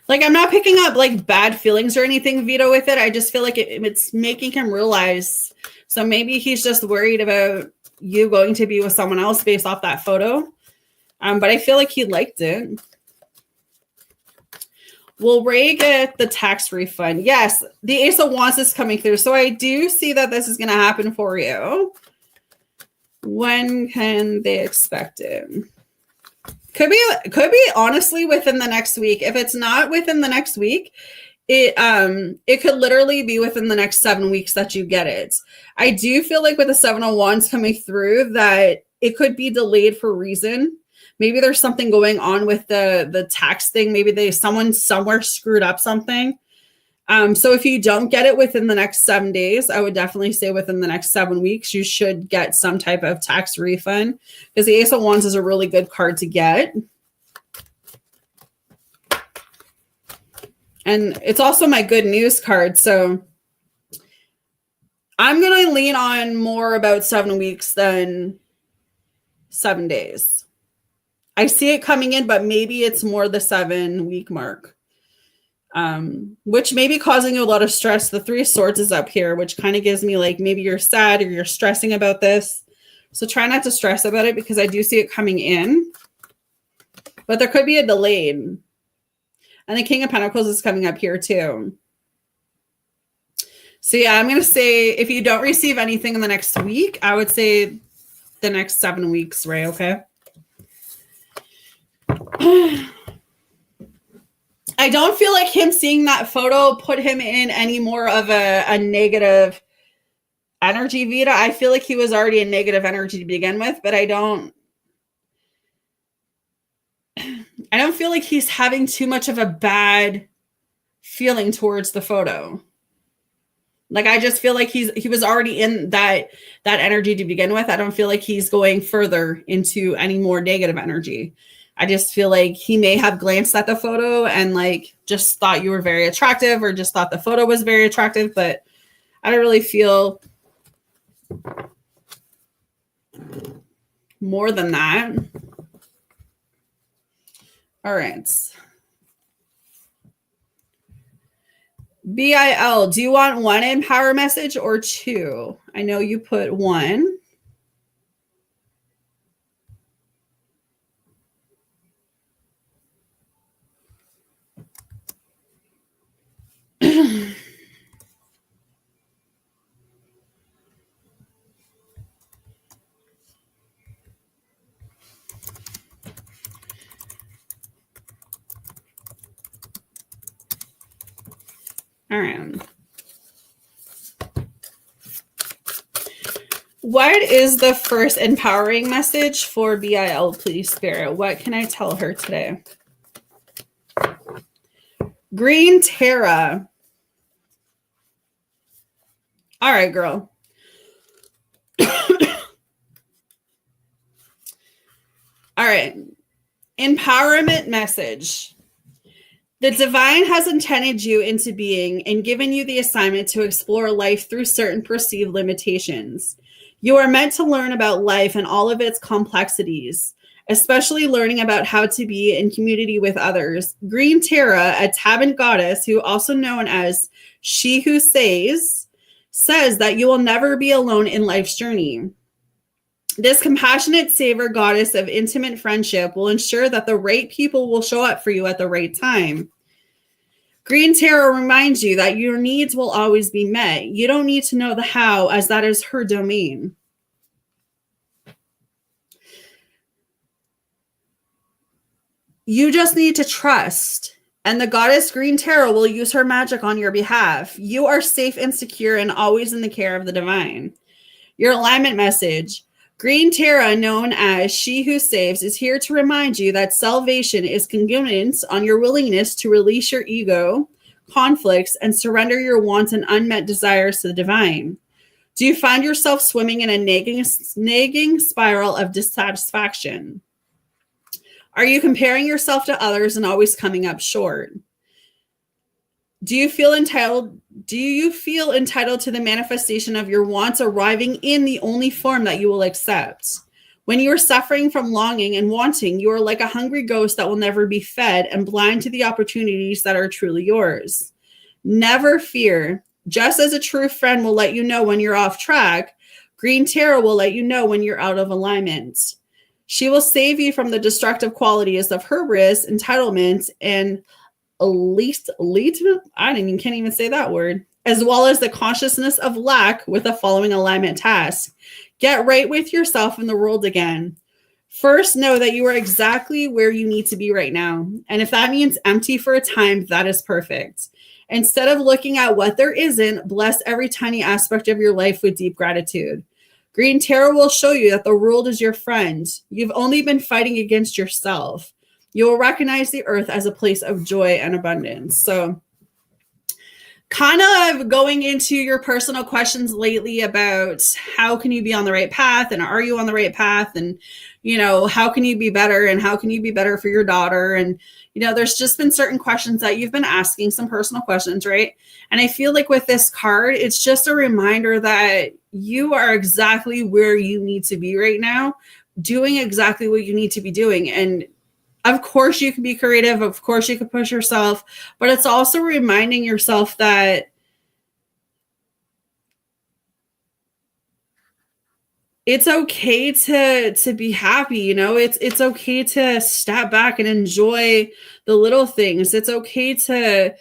Like, I'm not picking up like bad feelings or anything, Vito, with it. I just feel like it's making him realize. So maybe he's just worried about you going to be with someone else based off that photo. But I feel like he liked it. Will Ray get the tax refund? Yes, the Ace of Wands is coming through. So I do see that this is going to happen for you. When can they expect it? Could be honestly within the next week. If it's not within the next week, it could literally be within the next 7 weeks that you get it. I do feel like with the 7 of Wands coming through that it could be delayed for a reason. Maybe there's something going on with the tax thing. Maybe someone somewhere screwed up something. So if you don't get it within the next 7 days, I would definitely say within the next 7 weeks, you should get some type of tax refund, because the Ace of Wands is a really good card to get. And it's also my good news card. So I'm going to lean on more about 7 weeks than 7 days. I see it coming in, but maybe it's more the 7-week mark, which may be causing you a lot of stress. The 3 of Swords is up here, which kind of gives me like maybe you're sad or you're stressing about this. So try not to stress about it because I do see it coming in, but there could be a delay. And the King of Pentacles is coming up here too. So yeah, I'm going to say if you don't receive anything in the next week, I would say the next 7 weeks, Ray, okay? I don't feel like him seeing that photo put him in any more of a negative energy, Vita. I feel like he was already in negative energy to begin with, but I don't feel like he's having too much of a bad feeling towards the photo. Like, I just feel like he was already in that energy to begin with. I don't feel like he's going further into any more negative energy. I just feel like he may have glanced at the photo and like just thought you were very attractive or just thought the photo was very attractive, but I don't really feel more than that. All right. BIL, do you want 1 empower message or 2? I know you put 1. All right. What is the first empowering message for BIL, please, Spirit? What can I tell her today? Green Terra. All right, girl. All right. Empowerment message. The divine has intended you into being and given you the assignment to explore life through certain perceived limitations. You are meant to learn about life and all of its complexities, especially learning about how to be in community with others. Green Terra, a Taban goddess who also known as She Who Says that you will never be alone in life's journey. This compassionate saver goddess of intimate friendship will ensure that the right people will show up for you at the right time. Green Terra reminds you that your needs will always be met. You don't need to know the how, as that is her domain. You just need to trust, and the goddess Green Terra will use her magic on your behalf. You are safe and secure and always in the care of the divine. Your alignment message. Green Terra, known as She Who Saves, is here to remind you that salvation is contingent on your willingness to release your ego, conflicts, and surrender your wants and unmet desires to the divine. Do you find yourself swimming in a nagging spiral of dissatisfaction? Are you comparing yourself to others and always coming up short? Do you feel entitled to the manifestation of your wants arriving in the only form that you will accept? When you are suffering from longing and wanting, you are like a hungry ghost that will never be fed and blind to the opportunities that are truly yours. Never fear. Just as a true friend will let you know when you're off track, Green Terra will let you know when you're out of alignment. She will save you from the destructive qualities of hubris, entitlement, and can't even say that word, as well as the consciousness of lack with the following alignment task. Get right with yourself in the world again. First, know that you are exactly where you need to be right now. And if that means empty for a time, that is perfect. Instead of looking at what there isn't, bless every tiny aspect of your life with deep gratitude. Green Terra will show you that the world is your friend. You've only been fighting against yourself. You will recognize the earth as a place of joy and abundance. So kind of going into your personal questions lately about how can you be on the right path, and are you on the right path, and how can you be better, and how can you be better for your daughter, and there's just been certain questions that you've been asking, some personal questions, right? And I feel like with this card, it's just a reminder that you are exactly where you need to be right now, doing exactly what you need to be doing. And of course you can be creative, of course you can push yourself, but it's also reminding yourself that it's okay to be happy. It's okay to step back and enjoy the little things. It's okay to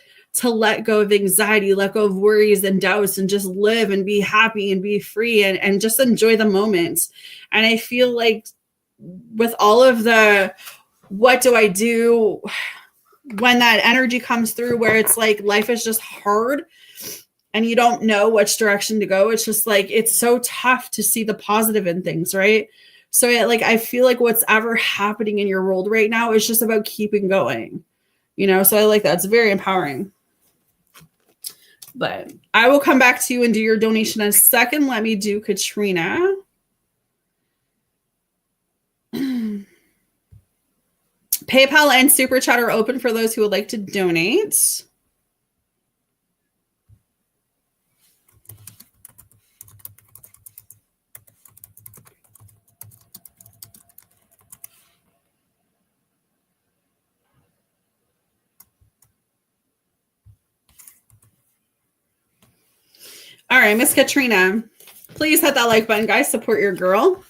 let go of anxiety, let go of worries and doubts, and just live and be happy and be free, and just enjoy the moments. And I feel like with all of the what do I do when that energy comes through, where it's like life is just hard and you don't know which direction to go, it's just like it's so tough to see the positive in things, right? So I feel like what's ever happening in your world right now is just about keeping going, so I like that. It's very empowering. But I will come back to you and do your donation in a second. Let me do Katrina. PayPal and Super Chat are open for those who would like to donate. All right, Miss Katrina, please hit that like button, guys. Support your girl.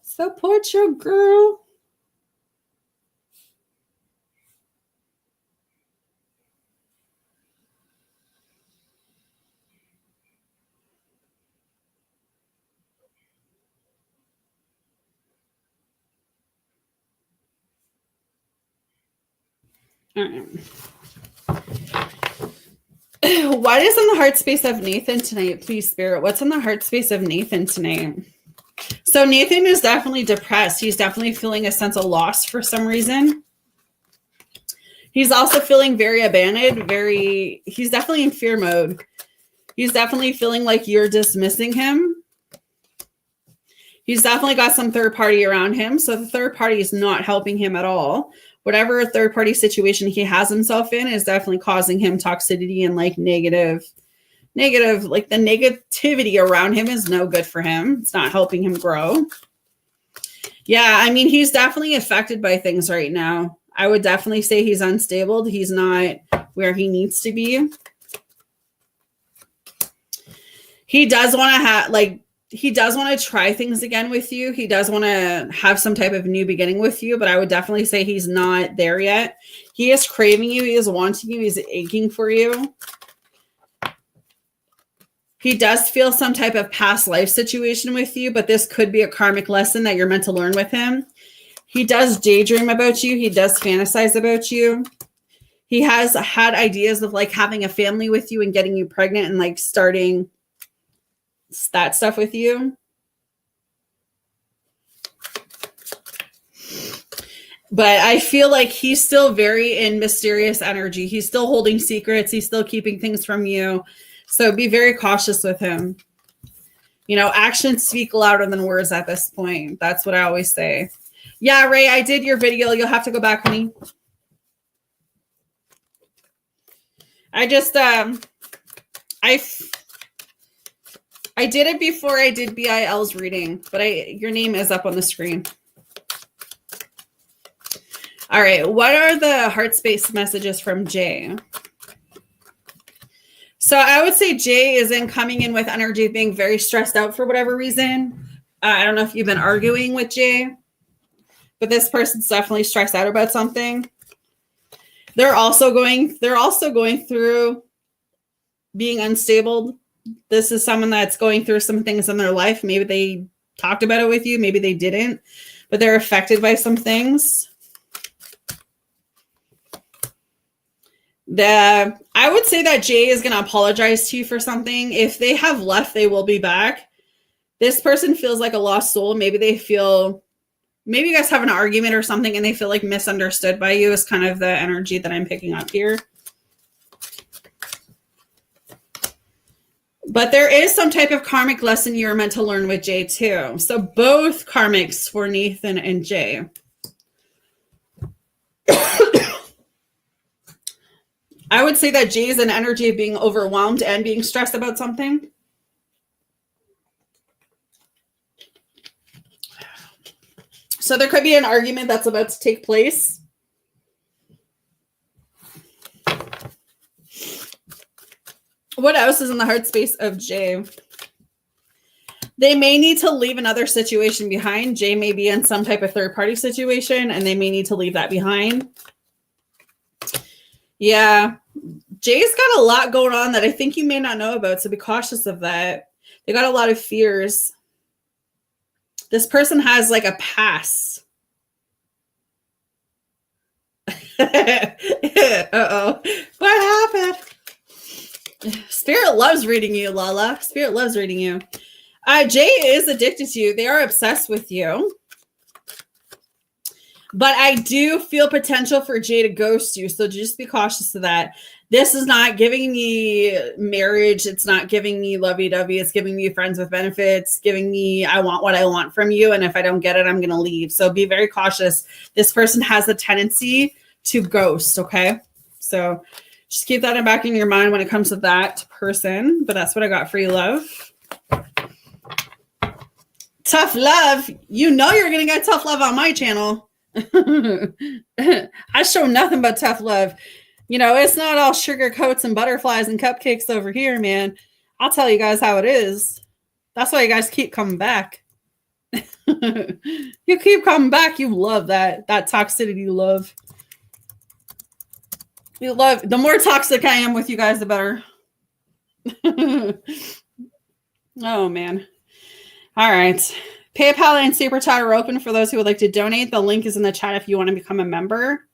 Support your girl. All right. What is in the heart space of Nathan tonight, please, Spirit? What's in the heart space of Nathan tonight? So Nathan is definitely depressed. He's definitely feeling a sense of loss for some reason. He's also feeling very abandoned, he's definitely in fear mode. He's definitely feeling like you're dismissing him. He's definitely got some third party around him. So the third party is not helping him at all. Whatever third party situation he has himself in is definitely causing him toxicity and negative, like the negativity around him is no good for him. It's not helping him grow. Yeah, I mean, he's definitely affected by things right now. I would definitely say he's unstable. He's not where he needs to be. He does want to he does want to try things again with you. He does want to have some type of new beginning with you, but I would definitely say he's not there yet. He is craving you. He is wanting you. He's aching for you. He does feel some type of past life situation with you, but this could be a karmic lesson that you're meant to learn with him. He does daydream about you. He does fantasize about you. He has had ideas of having a family with you and getting you pregnant and starting that stuff with you. But I feel like he's still very in mysterious energy. He's still holding secrets. He's still keeping things from you. So be very cautious with him. Actions speak louder than words at this point. That's what I always say. Yeah, Ray, I did your video. You'll have to go back, honey. I just, I did it before I did BIL's reading, but your name is up on the screen. All right. What are the heart space messages from Jay? So I would say Jay is coming in with energy of being very stressed out for whatever reason. I don't know if you've been arguing with Jay, but this person's definitely stressed out about something. They're also going through being unstable. This is someone that's going through some things in their life. Maybe they talked about it with you. Maybe they didn't, but they're affected by some things. I would say that Jay is going to apologize to you for something. If they have left, they will be back. This person feels like a lost soul. Maybe you guys have an argument or something and they feel misunderstood by you is kind of the energy that I'm picking up here. But there is some type of karmic lesson you're meant to learn with Jay too. So both karmics for Nathan and Jay. I would say that Jay is an energy of being overwhelmed and being stressed about something. So there could be an argument that's about to take place. What else is in the heart space of Jay? They may need to leave another situation behind. Jay may be in some type of third-party situation, and they may need to leave that behind. Yeah. Jay's got a lot going on that I think you may not know about, so be cautious of that. They got a lot of fears. This person has like a past. Uh-oh. What happened? Spirit loves reading you, Lala. Spirit loves reading you. Jay is addicted to you. They are obsessed with you. But I do feel potential for Jay to ghost you. So just be cautious of that. This is not giving me marriage. It's not giving me lovey-dovey. It's giving me friends with benefits, giving me I want what I want from you. And if I don't get it, I'm going to leave. So be very cautious. This person has a tendency to ghost, okay? So just keep that in back in your mind when it comes to that person. But that's what I got for you, love. Tough love. You know you're going to get tough love on my channel. I show nothing but tough love. You know, it's not all sugar coats and butterflies and cupcakes over here, man. I'll tell you guys how it is. That's why you guys keep coming back. You keep coming back. You love that toxicity you love. You love, the more toxic I am with you guys, the better. Oh, man. All right. PayPal and Super Chat are open for those who would like to donate. The link is in the chat if you want to become a member.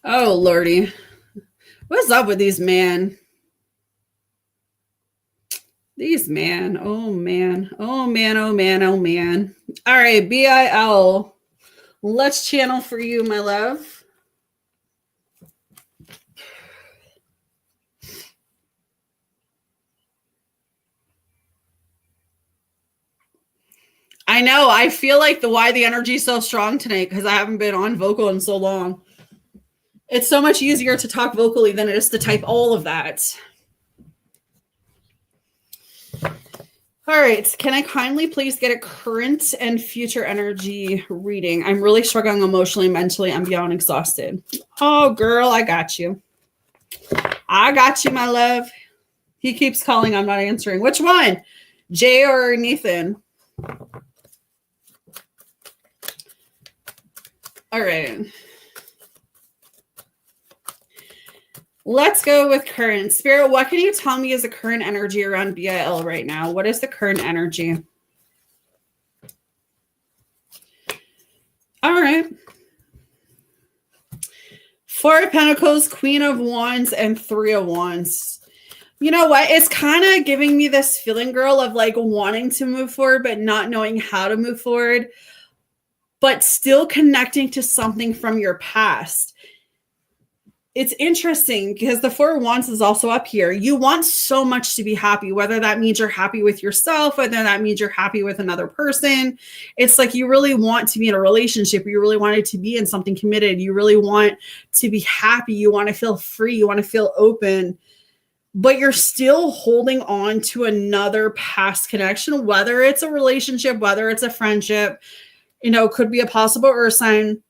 Oh, Lordy. What's up with these men? These man. Oh, man. Oh, man. Oh, man. Oh, man. All right. BIL. Let's channel for you, my love. I know. I feel like why the energy is so strong tonight because I haven't been on vocal in so long. It's so much easier to talk vocally than it is to type all of that. All right. Can I kindly please get a current and future energy reading? I'm really struggling emotionally, mentally. I'm beyond exhausted. Oh, girl, I got you. I got you, my love. He keeps calling. I'm not answering. Which one? Jay or Nathan? All right. Let's go with current. Spirit, what can you tell me is the current energy around BIL right now? What is the current energy? All right. Four of Pentacles, Queen of Wands, and Three of Wands. You know what? It's kind of giving me this feeling, girl, of like wanting to move forward, but not knowing how to move forward, but still connecting to something from your past. It's interesting because the Four of Wands is also up here. You want so much to be happy, whether that means you're happy with yourself, whether that means you're happy with another person. It's like you really want to be in a relationship. You really wanted to be in something committed. You really want to be happy. You want to feel free. You want to feel open. But you're still holding on to another past connection, whether it's a relationship, whether it's a friendship, you know, could be a possible earth sign.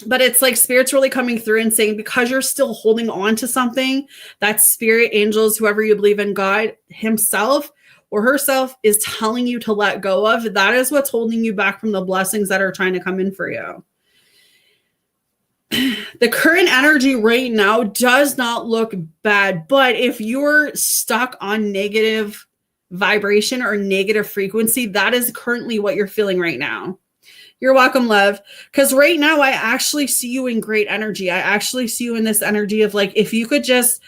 But it's like Spirit's really coming through and saying, because you're still holding on to something, that spirit, angels, whoever you believe in, God himself or herself is telling you to let go of. That is what's holding you back from the blessings that are trying to come in for you. The current energy right now does not look bad, but if you're stuck on negative vibration or negative frequency, that is currently what you're feeling right now. You're welcome, love. Because right now, I actually see you in great energy. I actually see you in this energy of like, if you could just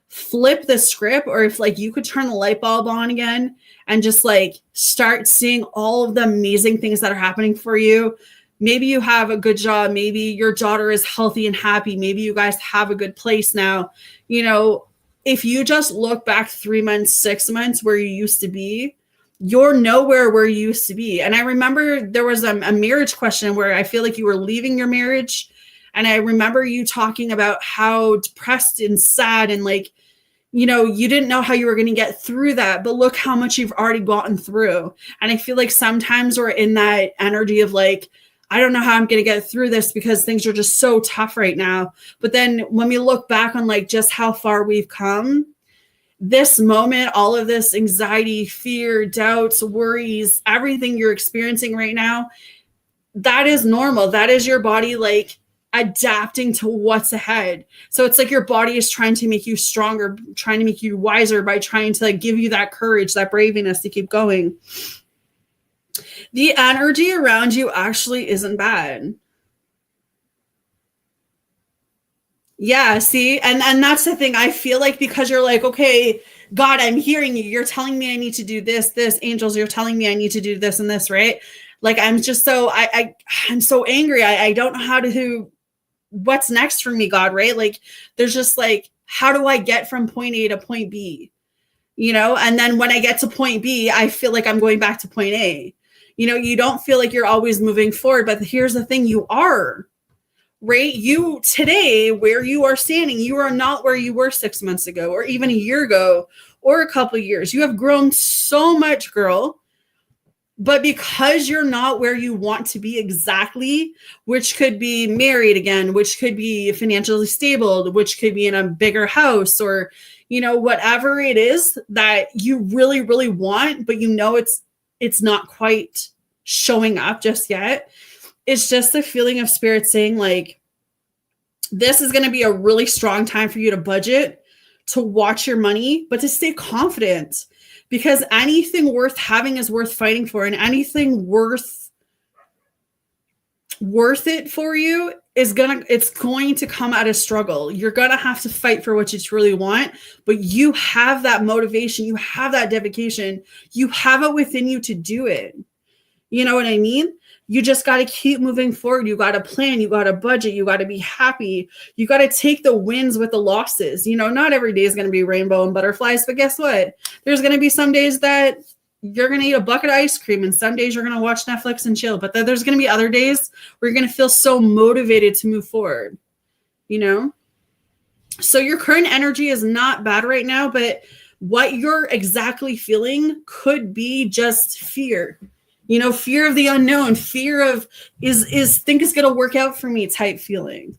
flip the script, or if like you could turn the light bulb on again and just like start seeing all of the amazing things that are happening for you. Maybe you have a good job. Maybe your daughter is healthy and happy. Maybe you guys have a good place now. If you just look back 3 months, 6 months where you used to be, you're nowhere where you used to be. And I remember there was a marriage question where I feel like you were leaving your marriage. And I remember you talking about how depressed and sad and you didn't know how you were going to get through that, but look how much you've already gotten through. And I feel like sometimes we're in that energy of I don't know how I'm going to get through this because things are just so tough right now. But then when we look back on just how far we've come, this moment, all of this anxiety, fear, doubts, worries, everything you're experiencing right now, that is normal. That is your body adapting to what's ahead. So it's your body is trying to make you stronger, trying to make you wiser by trying to give you that courage, that braveness to keep going. The energy around you actually isn't bad. Yeah, see? And that's the thing. I feel because you're okay, God, I'm hearing you. You're telling me I need to do this, angels, you're telling me I need to do this and this, right? I'm just so, I'm so angry. I don't know how to, what's next for me, God, right? There's just how do I get from point A to point B? And then when I get to point B, I feel like I'm going back to point A. You don't feel like you're always moving forward, but here's the thing, you are. Right? You today, where you are standing, you are not where you were 6 months ago, or even a year ago, or a couple of years. You have grown so much, girl. But because you're not where you want to be exactly, which could be married again, which could be financially stable, which could be in a bigger house, or whatever it is that you really, really want, but it's not quite showing up just yet. It's just a feeling of spirit saying this is going to be a really strong time for you to budget, to watch your money, but to stay confident, because anything worth having is worth fighting for, and anything worth it for you it's going to come at a struggle. You're going to have to fight for what you truly want, but you have that motivation. You have that dedication. You have it within you to do it. You know what I mean? You just got to keep moving forward. You got to plan. You got to budget. You got to be happy. You got to take the wins with the losses. Not every day is going to be rainbow and butterflies, but guess what? There's going to be some days that you're going to eat a bucket of ice cream, and some days you're going to watch Netflix and chill. But then there's going to be other days where you're going to feel so motivated to move forward, So your current energy is not bad right now, but what you're exactly feeling could be just fear. Fear of the unknown, fear of is think it's going to work out for me type feeling.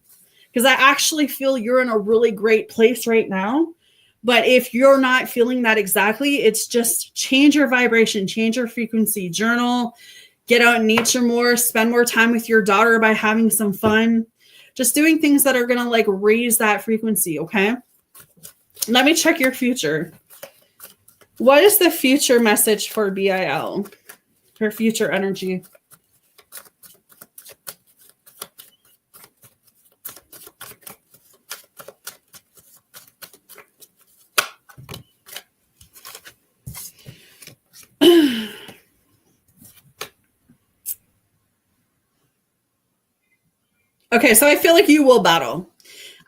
Because I actually feel you're in a really great place right now. But if you're not feeling that exactly, it's just change your vibration, change your frequency, journal, get out in nature more, spend more time with your daughter by having some fun, just doing things that are going to raise that frequency. Okay. Let me check your future. What is the future message for BIL? Her future energy. Okay, so I feel like you will battle.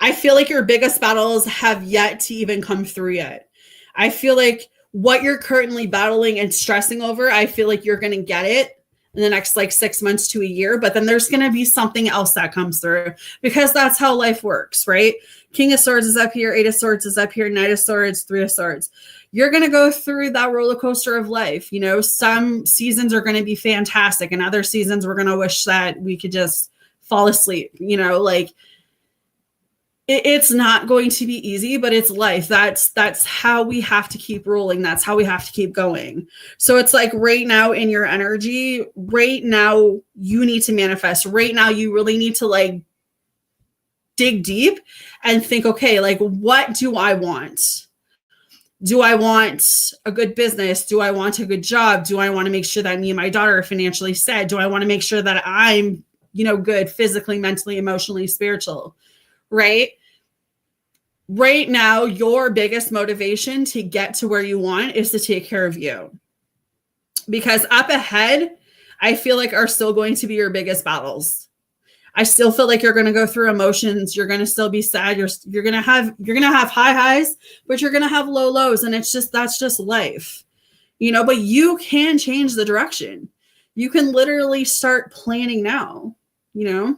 I feel like your biggest battles have yet to even come through yet. I feel like what you're currently battling and stressing over, I feel like you're going to get it in the next 6 months to a year, but then there's going to be something else that comes through, because that's how life works, right? King of Swords is up here, Eight of Swords is up here, Knight of Swords, Three of Swords. You're going to go through that roller coaster of life. Some seasons are going to be fantastic, and other seasons we're going to wish that we could just fall asleep, it's not going to be easy, but it's life. That's how we have to keep rolling. That's how we have to keep going. So it's right now in your energy, right now you need to manifest. Right now you really need to dig deep and think, okay, what do I want? Do I want a good business? Do I want a good job? Do I want to make sure that me and my daughter are financially set? Do I want to make sure that I'm, good physically, mentally, emotionally, spiritual? Right? Right now, your biggest motivation to get to where you want is to take care of you. Because up ahead, I feel like are still going to be your biggest battles. I still feel like you're going to go through emotions. You're going to still be sad. You're going to have high highs, but you're going to have low lows, and that's just life. But you can change the direction. You can literally start planning now, you know?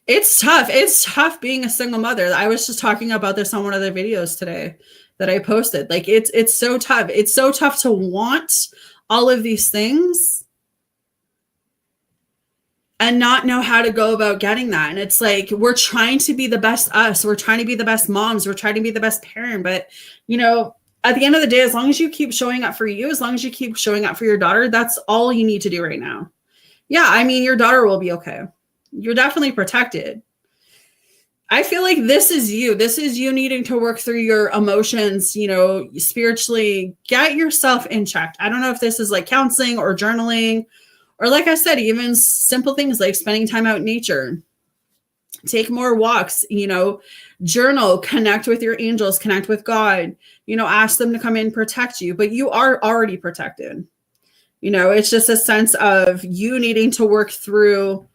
It's tough. It's tough being a single mother. I was just talking about this on one of the videos today that I posted. Like it's so tough. It's so tough to want all of these things and not know how to go about getting that. And it's like we're trying to be the best us. We're trying to be the best moms. We're trying to be the best parent. But, at the end of the day, as long as you keep showing up for you, as long as you keep showing up for your daughter, that's all you need to do right now. Yeah, I mean, your daughter will be okay. You're definitely protected. I feel like this is you. This is you needing to work through your emotions, spiritually, get yourself in check. I don't know if this is like counseling or journaling, or like I said, even simple things like spending time out in nature. Take more walks, journal, connect with your angels, connect with God, ask them to come in and protect you. But you are already protected. It's just a sense of you needing to work through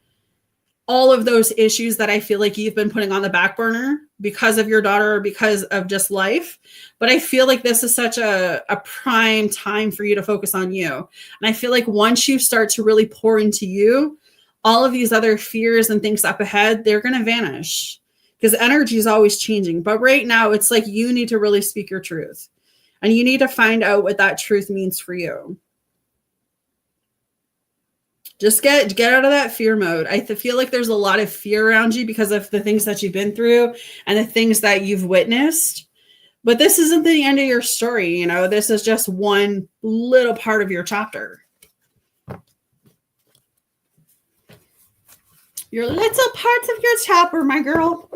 all of those issues that I feel like you've been putting on the back burner because of your daughter or because of just life. But I feel like this is such a prime time for you to focus on you. And I feel like once you start to really pour into you, all of these other fears and things up ahead, they're going to vanish because energy is always changing. But right now, it's like you need to really speak your truth and you need to find out what that truth means for you. Just get out of that fear mode. I feel like there's a lot of fear around you because of the things that you've been through and the things that you've witnessed. But this isn't the end of your story. This is just one little part of your chapter. Your little parts of your chapter, my girl.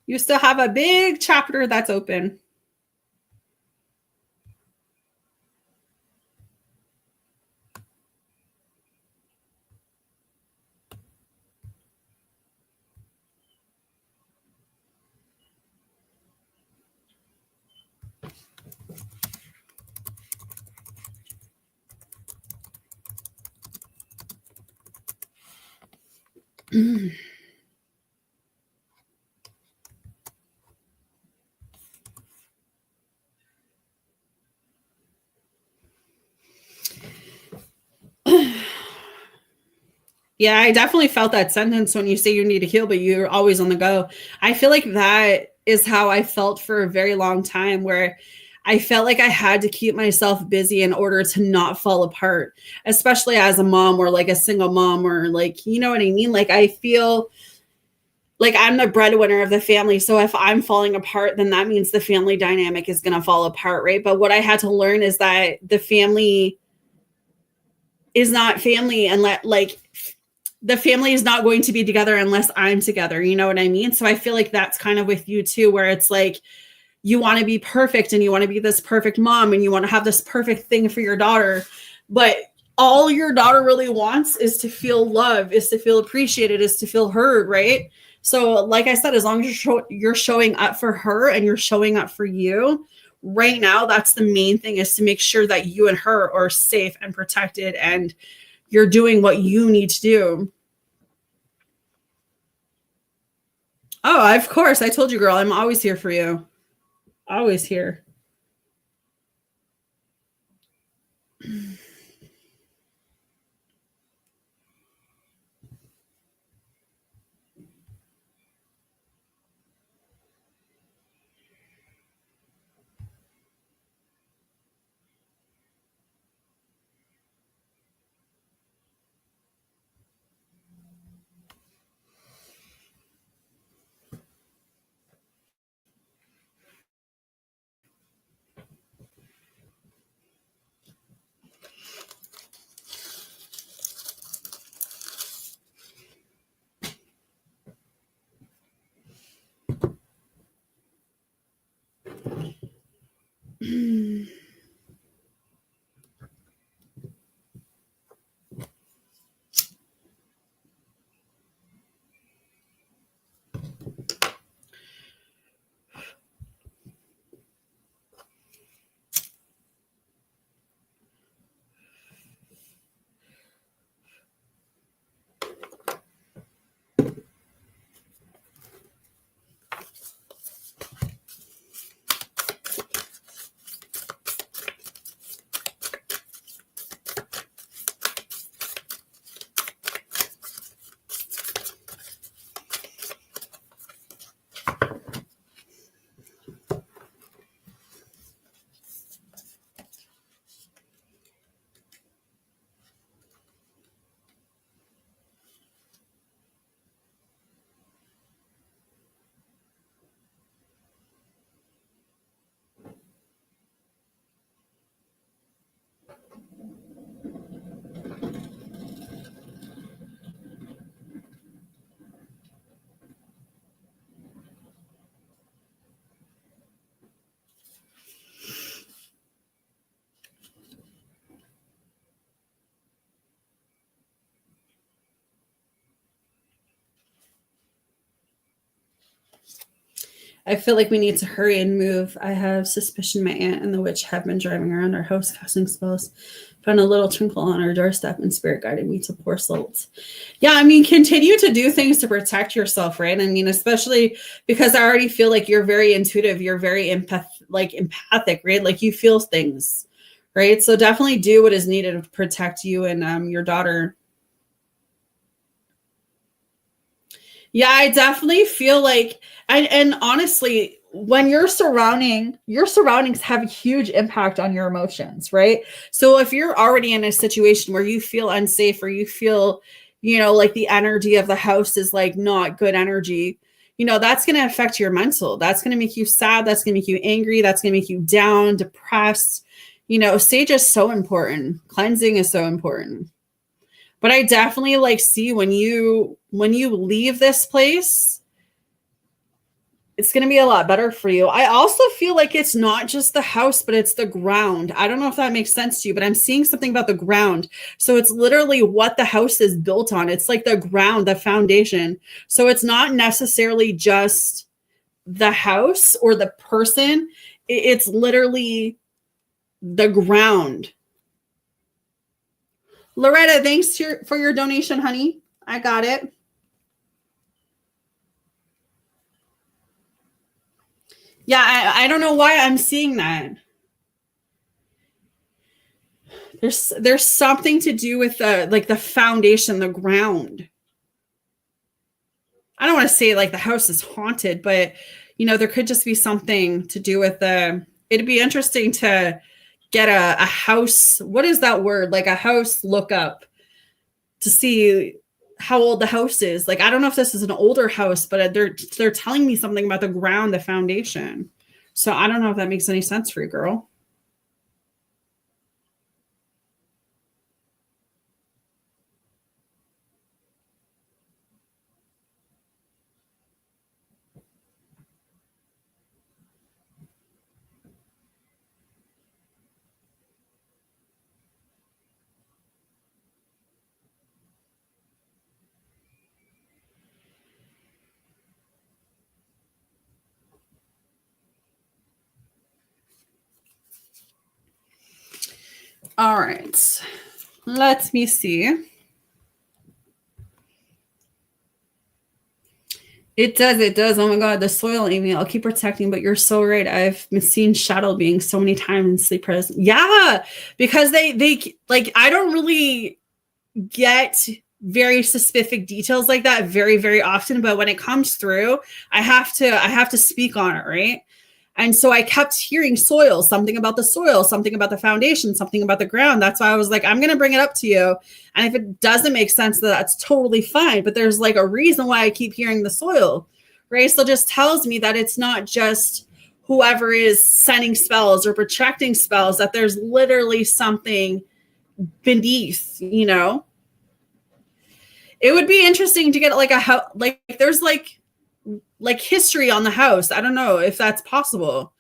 You still have a big chapter that's open. Yeah, I definitely felt that sentence when you say you need to heal, but you're always on the go. I feel like that is how I felt for a very long time, where I felt like I had to keep myself busy in order to not fall apart, especially as a mom or like a single mom or like, you know what I mean? Like I feel like I'm the breadwinner of the family. So if I'm falling apart, then that means the family dynamic is going to fall apart, right? But what I had to learn is that the family is not family and the family is not going to be together unless I'm together. You know what I mean? So I feel like that's kind of with you too, where it's like you want to be perfect and you want to be this perfect mom and you want to have this perfect thing for your daughter. But all your daughter really wants is to feel love, is to feel appreciated, is to feel heard, right? So like I said, as long as you're showing up for her and you're showing up for you right now, that's the main thing, is to make sure that you and her are safe and protected and you're doing what you need to do. Oh, of course. I told you, girl, I'm always here for you. Always here. I feel like we need to hurry and move. I have suspicion my aunt and the witch have been driving around our house casting spells. Found a little twinkle on our doorstep and spirit guided me to pour salt. Yeah, I mean, continue to do things to protect yourself, right? I mean, especially because I already feel like you're very intuitive. You're very empathic, right? Like you feel things, right? So definitely do what is needed to protect you and your daughter. Yeah, I definitely feel like, and honestly, when your surroundings have a huge impact on your emotions, right? So if you're already in a situation where you feel unsafe or you feel, like the energy of the house is like not good energy, that's going to affect your mental. That's going to make you sad. That's going to make you angry. That's going to make you down, depressed. Sage is so important. Cleansing is so important. But I definitely like see when you leave this place, it's going to be a lot better for you. I also feel like it's not just the house, but it's the ground. I don't know if that makes sense to you, but I'm seeing something about the ground. So it's literally what the house is built on. It's like the ground, the foundation. So it's not necessarily just the house or the person. It's literally the ground. Loretta, thanks for your donation, honey. I got it. Yeah, I don't know why I'm seeing that. There's something to do with the foundation, the ground. I don't want to say like the house is haunted, but there could just be something to do with it'd be interesting to get a house. What is that word? Like a house lookup to see how old the house is. Like, I don't know if this is an older house, but they're telling me something about the ground, the foundation. So I don't know if that makes any sense for you, girl. All right. Let me see. It does. Oh my God, the soil, Amy. I'll keep protecting, but you're so right. I've been seeing shadow beings so many times in sleep paralysis. Yeah, because they like I don't really get very specific details like that very, very often, but when it comes through, I have to speak on it, right? And so I kept hearing soil, something about the soil, something about the foundation, something about the ground. That's why I was like, I'm going to bring it up to you. And if it doesn't make sense, that's totally fine. But there's like a reason why I keep hearing the soil, right? So it just tells me that it's not just whoever is sending spells or projecting spells, that there's literally something beneath, It would be interesting to get like there's like history on the house. I don't know if that's possible.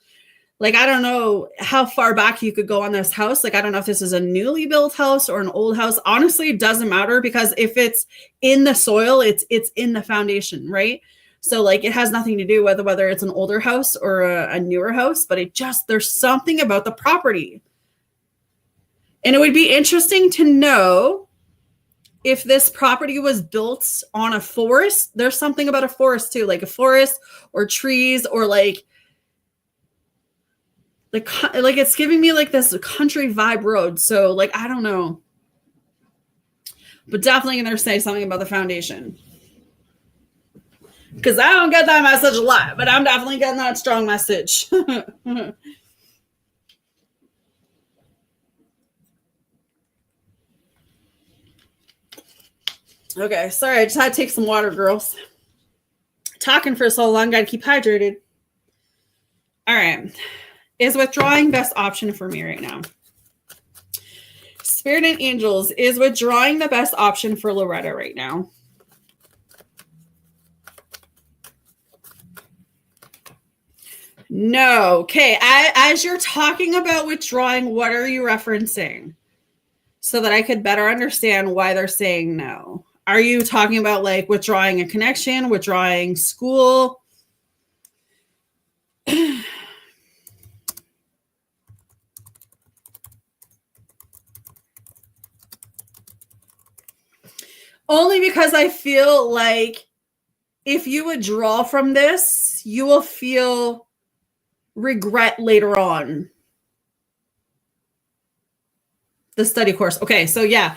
Like, I don't know how far back you could go on this house. Like, I don't know if this is a newly built house or an old house. Honestly, it doesn't matter because if it's in the soil, it's in the foundation, right? So like it has nothing to do with whether it's an older house or a newer house, but there's something about the property. And it would be interesting to know if this property was built on a forest. There's something about a forest too, like a forest or trees or like it's giving me like this country vibe road. So like, I don't know, but definitely going to say something about the foundation because I don't get that message a lot, but I'm definitely getting that strong message. Okay, sorry, I just had to take some water, girls. Talking for so long, gotta keep hydrated. All right. Is withdrawing best option for me right now? Spirit and Angels, is withdrawing the best option for Loretta right now? No. Okay, as you're talking about withdrawing, what are you referencing? So that I could better understand why they're saying no. Are you talking about like withdrawing a connection, withdrawing school? Only because I feel like if you withdraw from this, you will feel regret later on. The study course. Okay, so yeah.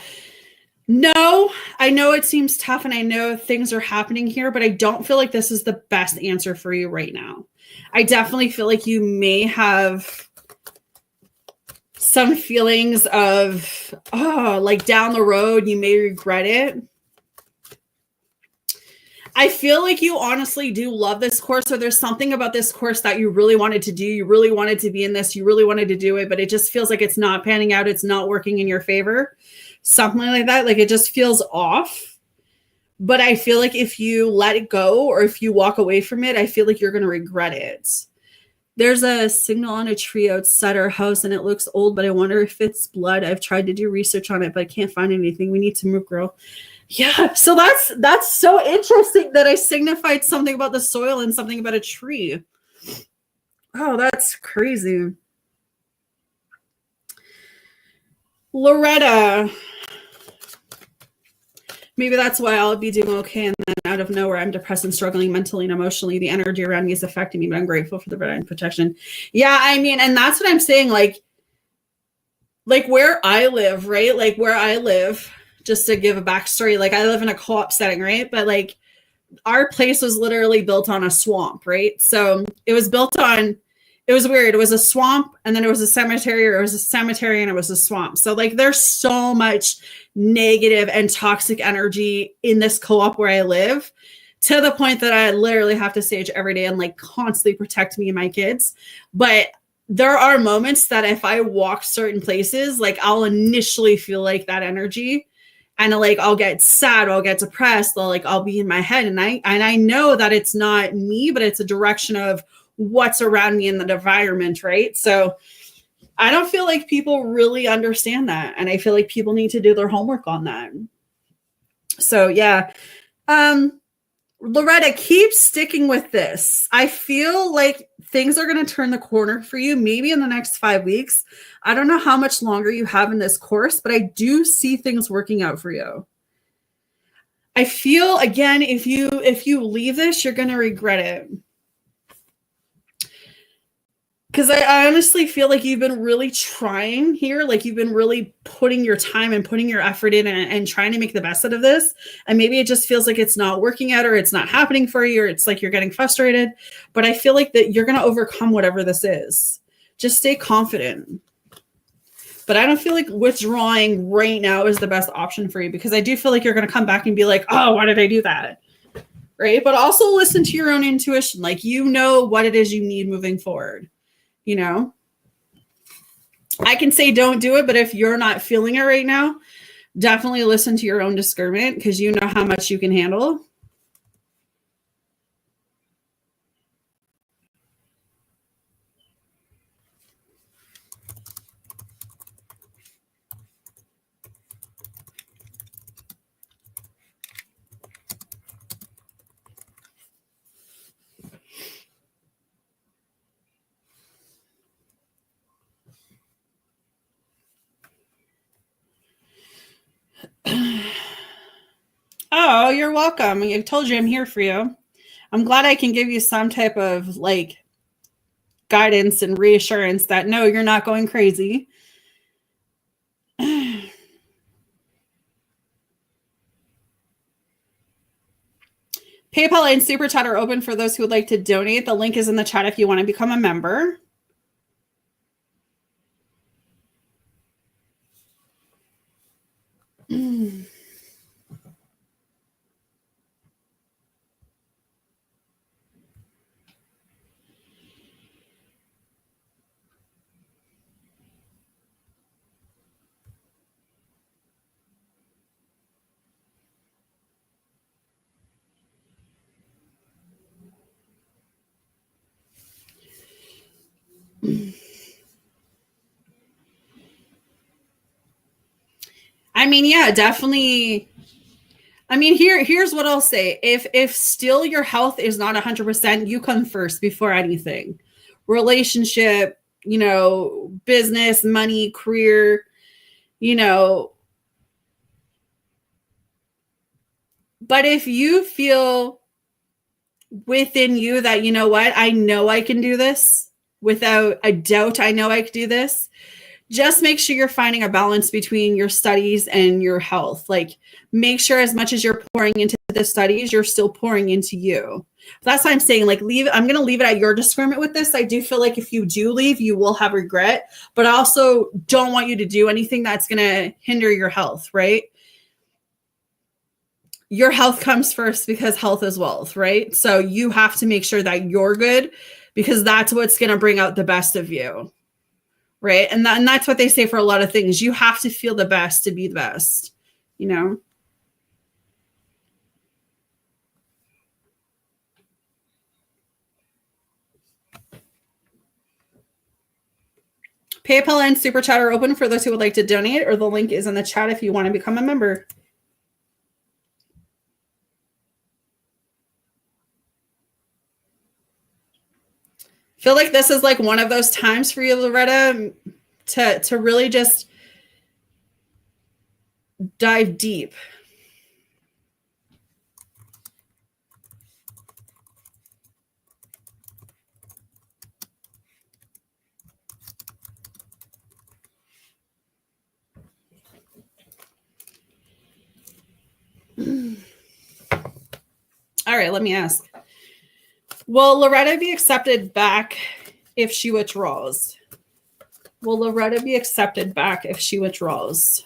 No, I know it seems tough and I know things are happening here, but I don't feel like this is the best answer for you right now. I definitely feel like you may have some feelings of, oh, like down the road, you may regret it. I feel like you honestly do love this course, or there's something about this course that you really wanted to do. You really wanted to be in this. You really wanted to do it, but it just feels like it's not panning out. It's not working in your favor. Something like that. Like it just feels off. But I feel like if you let it go or if you walk away from it, I feel like you're going to regret it. There's a signal on a tree outside our house and it looks old, but I wonder if it's blood. I've tried to do research on it, but I can't find anything. We need to move, girl. Yeah, so that's so interesting that I signified something about the soil and something about a tree. Oh, that's crazy. Loretta. Maybe that's why I'll be doing okay, and then out of nowhere, I'm depressed and struggling mentally and emotionally. The energy around me is affecting me, but I'm grateful for the divine protection. Yeah, I mean, and that's what I'm saying. Like where I live, right? Like where I live, just to give a backstory, like I live in a co-op setting, right? But like our place was literally built on a swamp, right? So it was built on, it was weird. It was a swamp and then it was a cemetery, or it was a cemetery and it was a swamp. So like there's so much negative and toxic energy in this co-op where I live, to the point that I literally have to sage every day and like constantly protect me and my kids. But there are moments that if I walk certain places, like I'll initially feel like that energy, and like I'll get sad, I'll get depressed, I'll be in my head, and I know that it's not me, but it's a direction of what's around me in the environment, right? So I don't feel like people really understand that, and I feel like people need to do their homework on that. So yeah, Loretta, keep sticking with this. I feel like things are going to turn the corner for you, maybe in the next 5 weeks. I don't know how much longer you have in this course, but I do see things working out for you. I feel, again, if you leave this, you're going to regret it. Because I honestly feel like you've been really trying here. Like you've been really putting your time and putting your effort in and trying to make the best out of this. And maybe it just feels like it's not working out, or it's not happening for you, or it's like you're getting frustrated. But I feel like that you're going to overcome whatever this is. Just stay confident. But I don't feel like withdrawing right now is the best option for you, because I do feel like you're going to come back and be like, oh, why did I do that? Right? But also listen to your own intuition. Like, you know what it is you need moving forward. You know, I can say don't do it, but if you're not feeling it right now, definitely listen to your own discernment, because you know how much you can handle. Oh, you're welcome. I told you I'm here for you. I'm glad I can give you some type of like guidance and reassurance that no, you're not going crazy. PayPal and Super Chat are open for those who would like to donate. The link is in the chat if you want to become a member. I mean, yeah, definitely. I mean, here's what I'll say. If still your health is not 100%, you come first before anything. Relationship, you know, business, money, career, you know, But if you feel within you that, you know what, I know I can do this without a doubt, I know I can do this, just make sure you're finding a balance between your studies and your health. Like, make sure as much as you're pouring into the studies, you're still pouring into you. That's why I'm saying, like, I'm going to leave it at your discernment with this. I do feel like if you do leave, you will have regret, but I also don't want you to do anything that's going to hinder your health, right? Your health comes first because health is wealth, right? So you have to make sure that you're good because that's what's going to bring out the best of you, right? And that's what they say for a lot of things. You have to feel the best to be the best, you know? PayPal and Super Chat are open for those who would like to donate, or the link is in the chat if you want to become a member. Feel like this is like one of those times for you, Loretta, to really just dive deep. All right, let me ask. Will Loretta be accepted back if she withdraws? Will Loretta be accepted back if she withdraws?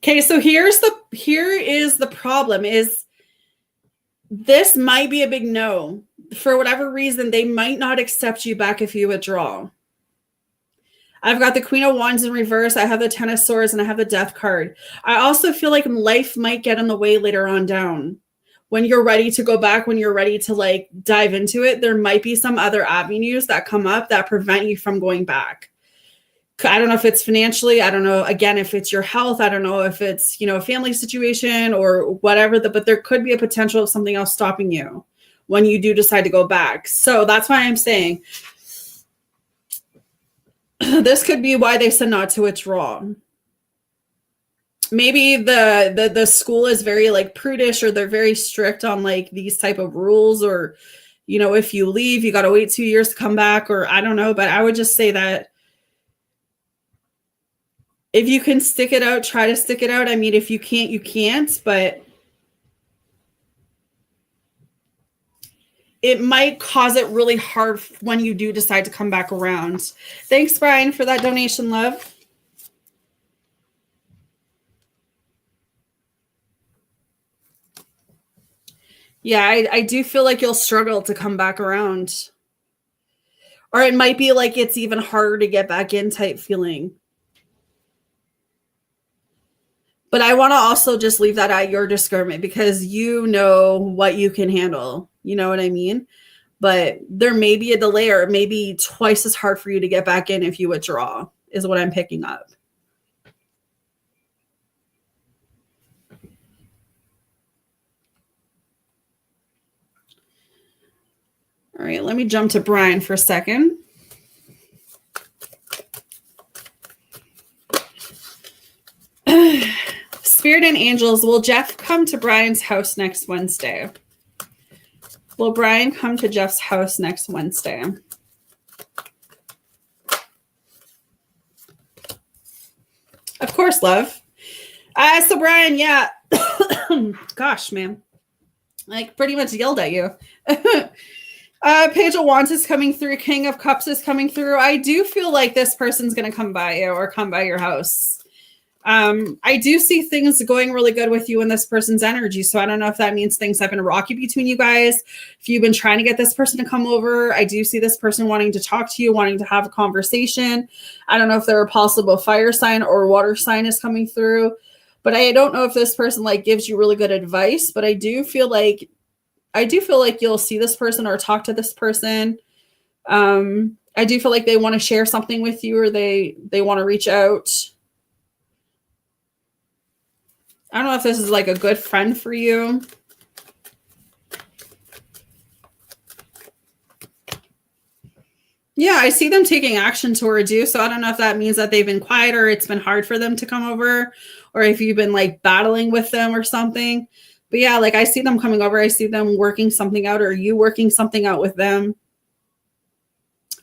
Okay, so here is the problem is this might be a big no. For whatever reason, they might not accept you back if you withdraw. I've got the Queen of Wands in reverse. I have the Ten of Swords and I have the Death card. I also feel like life might get in the way later on down. When you're ready to go back, when you're ready to like dive into it, there might be some other avenues that come up that prevent you from going back. I don't know if it's financially. I don't know, again, if it's your health. I don't know if it's, a family situation or whatever, but there could be a potential of something else stopping you when you do decide to go back. So that's why I'm saying this could be why they said not to withdraw. Maybe the school is very like prudish, or they're very strict on like these type of rules, or, if you leave, you got to wait 2 years to come back, or I don't know. But I would just say that if you can stick it out, try to stick it out. I mean, if you can't, you can't, but it might cause it really hard when you do decide to come back around. Thanks, Brian, for that donation, love. Yeah, I do feel like you'll struggle to come back around. Or it might be like it's even harder to get back in type feeling. But I want to also just leave that at your discernment because you know what you can handle. You know what I mean? But there may be a delay, or it may be twice as hard for you to get back in if you withdraw, is what I'm picking up. All right, let me jump to Brian for a second. Spirit and angels, will Jeff come to Brian's house next Wednesday? Will Brian come to Jeff's house next Wednesday? Of course, love. So Brian, yeah. Gosh, man. Like pretty much yelled at you. Page of Wands is coming through. King of Cups is coming through. I do feel like this person's going to come by you or come by your house. I do see things going really good with you and this person's energy. So I don't know if that means things have been rocky between you guys. If you've been trying to get this person to come over, I do see this person wanting to talk to you, wanting to have a conversation. I don't know if they're a possible fire sign or water sign is coming through, but I don't know if this person like gives you really good advice, but I do feel like you'll see this person or talk to this person. I do feel like they want to share something with you, or they want to reach out. I don't know if this is like a good friend for you. Yeah, I see them taking action towards you. So I don't know if that means that they've been quiet or it's been hard for them to come over, or if you've been like battling with them or something. But yeah, like I see them coming over. I see them working something out, or you working something out with them.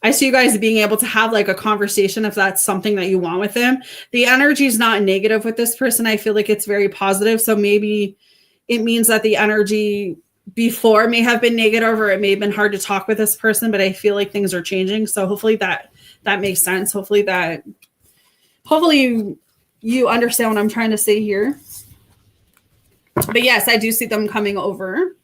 I see you guys being able to have like a conversation if that's something that you want with them. The energy is not negative with this person. I feel like it's very positive. So maybe it means that the energy before may have been negative, or it may have been hard to talk with this person, but I feel like things are changing. So hopefully that makes sense. Hopefully you understand what I'm trying to say here. But yes, I do see them coming over.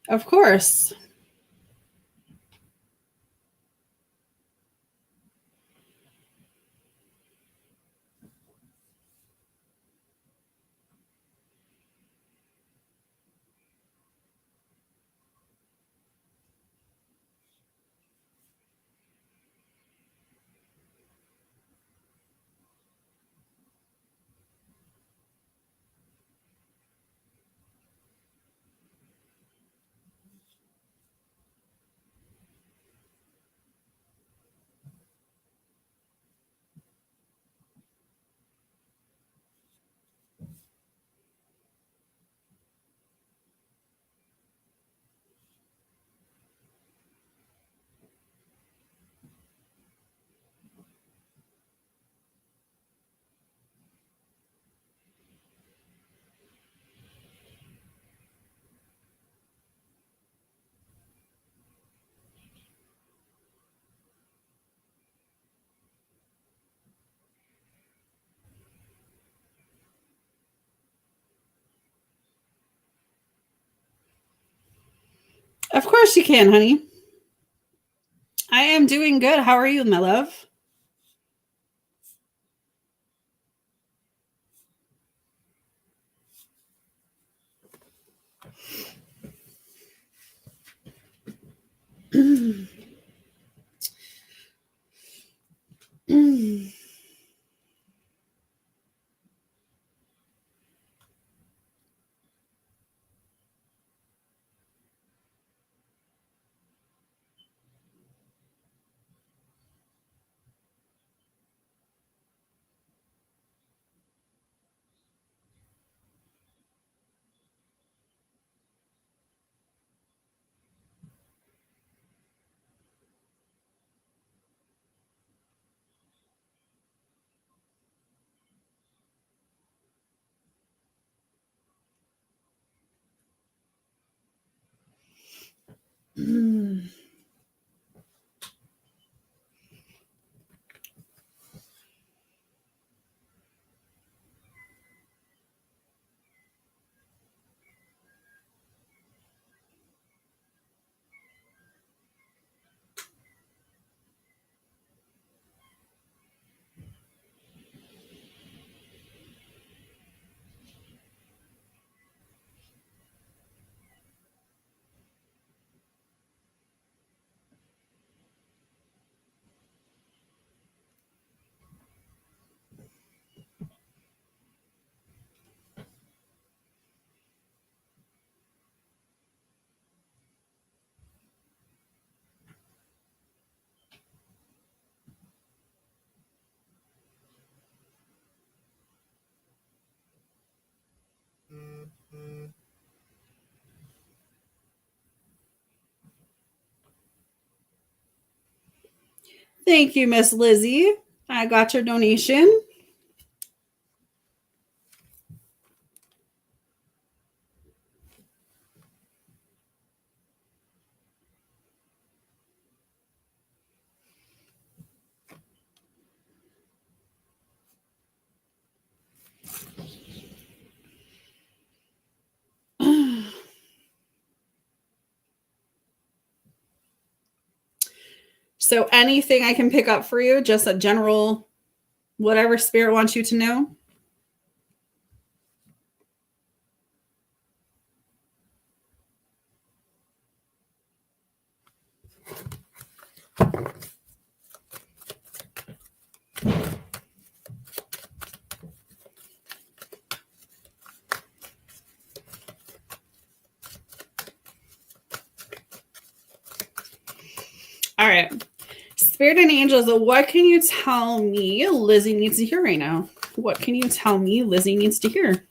Of course. Of course you can, honey. I am doing good. How are you, my love? Thank you, Miss Lizzie. I got your donation. So anything I can pick up for you, just a general, whatever spirit wants you to know. All right. Spirit and angels, what can you tell me Lizzie needs to hear right now? What can you tell me Lizzie needs to hear?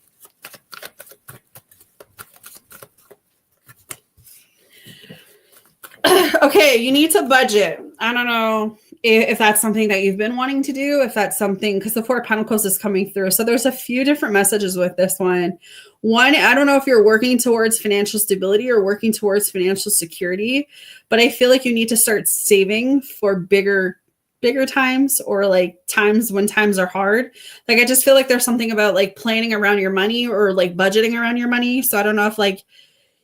Okay, you need to budget. I don't know if that's something that you've been wanting to do, if that's something, because the Four of Pentacles is coming through. So there's a few different messages with this one. One, I don't know if you're working towards financial stability or working towards financial security, but I feel like you need to start saving for bigger times, or like times when times are hard. Like I just feel like there's something about like planning around your money or like budgeting around your money. So I don't know if like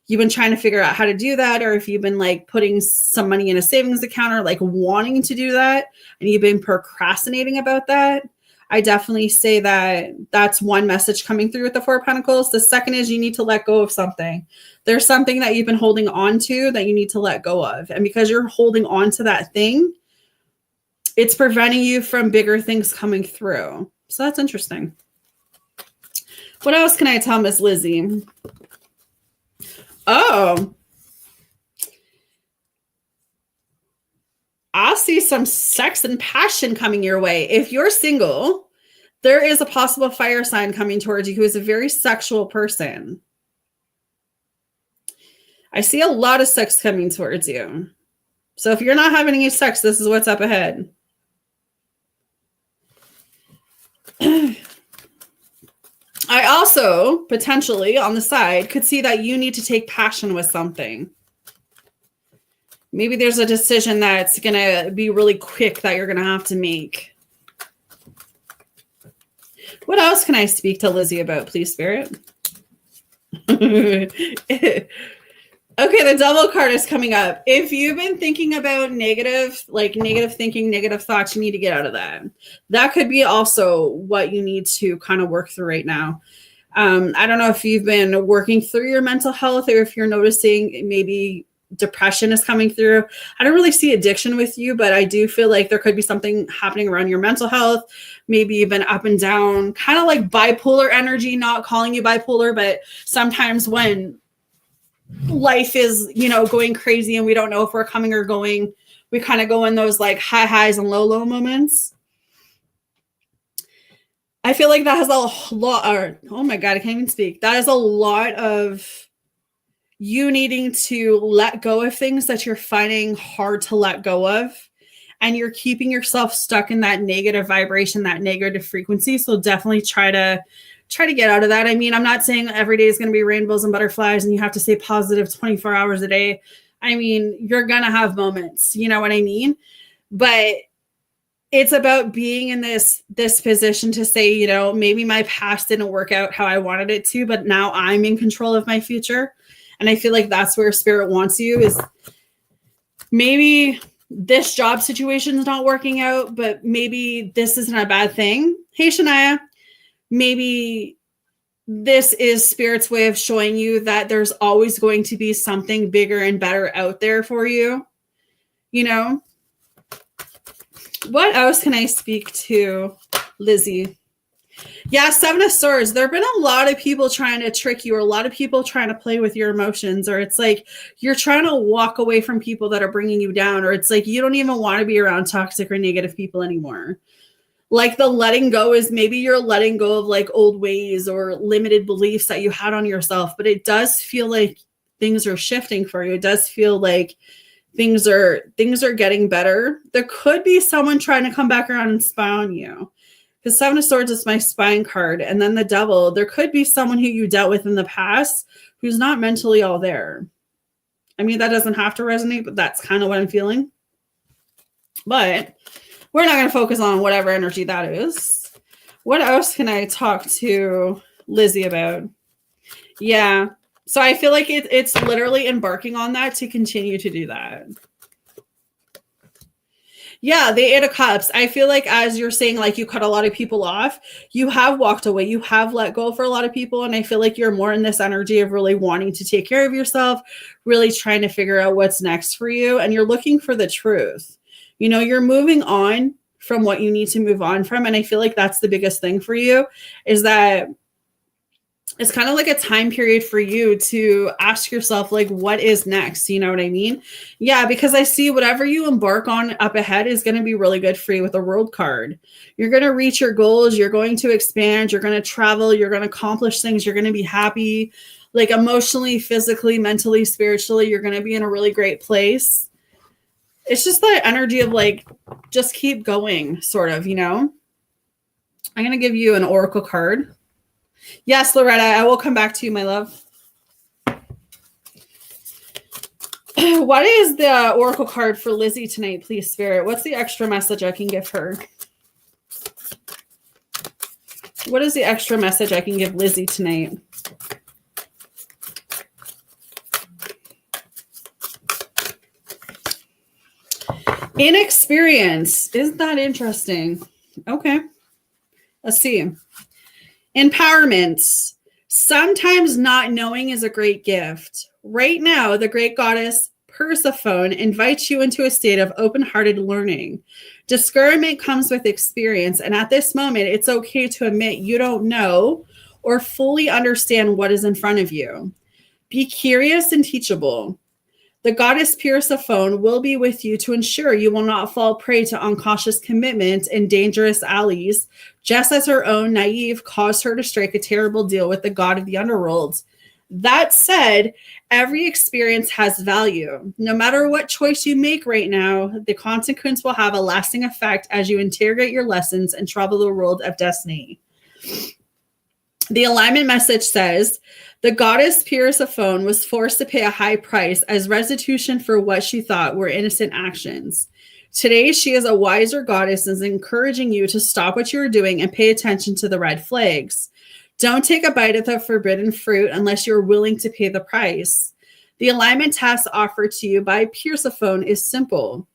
you've been trying to figure out how to do that, or if you've been like putting some money in a savings account or like wanting to do that and you've been procrastinating about that. I definitely say that that's one message coming through with the Four of Pentacles. The second is you need to let go of something. There's something that you've been holding on to that you need to let go of. And because you're holding on to that thing, it's preventing you from bigger things coming through. So that's interesting. What else can I tell Miss Lizzie? Oh, I see some sex and passion coming your way. If you're single, there is a possible fire sign coming towards you who is a very sexual person. I see a lot of sex coming towards you. So if you're not having any sex, this is what's up ahead. I also potentially on the side could see that you need to take passion with something. Maybe there's a decision that's going to be really quick that you're going to have to make. What else can I speak to Lizzie about, please, Spirit? Okay, the Devil card is coming up. If you've been thinking about negative thinking, negative thoughts, you need to get out of that. That could be also what you need to kind of work through right now. I don't know if you've been working through your mental health, or if you're noticing maybe depression is coming through. I don't really see addiction with you, but I do feel like there could be something happening around your mental health. Maybe you've been up and down, kind of like bipolar energy, not calling you bipolar, but sometimes when life is, going crazy and we don't know if we're coming or going, we kind of go in those like high highs and low moments. I feel like that has a lot, oh my God, I can't even speak. That is a lot of you needing to let go of things that you're finding hard to let go of. And you're keeping yourself stuck in that negative vibration, that negative frequency. So definitely try to get out of that. I mean, I'm not saying every day is going to be rainbows and butterflies and you have to stay positive 24 hours a day. I mean, you're going to have moments, you know what I mean? But it's about being in this position to say, maybe my past didn't work out how I wanted it to, but now I'm in control of my future. And I feel like that's where Spirit wants you, is maybe this job situation is not working out, but maybe this isn't a bad thing. Hey, Shania. Maybe this is Spirit's way of showing you that there's always going to be something bigger and better out there for you. What else can I speak to Lizzie? Yeah, Seven of Swords. There have been a lot of people trying to trick you, or a lot of people trying to play with your emotions, or it's like you're trying to walk away from people that are bringing you down, or it's like you don't even want to be around toxic or negative people anymore. Like the letting go is maybe you're letting go of like old ways or limited beliefs that you had on yourself, but it does feel like things are shifting for you. It does feel like things are getting better. There could be someone trying to come back around and spy on you, because Seven of Swords is my spying card. And then the Devil, there could be someone who you dealt with in the past who's not mentally all there. I mean, that doesn't have to resonate, but that's kind of what I'm feeling. But we're not going to focus on whatever energy that is. What else can I talk to Lizzie about? Yeah. So I feel like it's literally embarking on that to continue to do that. Yeah, the Eight of Cups. I feel like as you're saying, like you cut a lot of people off, you have walked away, you have let go for a lot of people. And I feel like you're more in this energy of really wanting to take care of yourself, really trying to figure out what's next for you. And you're looking for the truth. You know, you're moving on from what you need to move on from. And I feel like that's the biggest thing for you is that it's kind of like a time period for you to ask yourself, like, what is next? You know what I mean? Yeah, because I see whatever you embark on up ahead is going to be really good for you with a world card. You're going to reach your goals. You're going to expand. You're going to travel. You're going to accomplish things. You're going to be happy, like emotionally, physically, mentally, spiritually. You're going to be in a really great place. It's just the energy of like, just keep going, sort of, you know? I'm going to give you an oracle card. Yes, Loretta, I will come back to you, my love. What is the oracle card for Lizzie tonight, please, Spirit? What's the extra message I can give her? What is the extra message I can give Lizzie tonight? Inexperience. Isn't that interesting? Okay. Let's see. Empowerment. Sometimes not knowing is a great gift. Right now, the great goddess Persephone invites you into a state of open-hearted learning. Discernment comes with experience, and at this moment, it's okay to admit you don't know or fully understand what is in front of you. Be curious and teachable. The goddess Persephone will be with you to ensure you will not fall prey to uncautious commitment and dangerous allies, just as her own naive caused her to strike a terrible deal with the god of the underworld. That said, every experience has value. No matter what choice you make right now, the consequence will have a lasting effect as you interrogate your lessons and travel the world of destiny. The alignment message says, the goddess Persephone was forced to pay a high price as restitution for what she thought were innocent actions. Today, she is a wiser goddess and is encouraging you to stop what you are doing and pay attention to the red flags. Don't take a bite of the forbidden fruit unless you're willing to pay the price. The alignment task offered to you by Persephone is simple.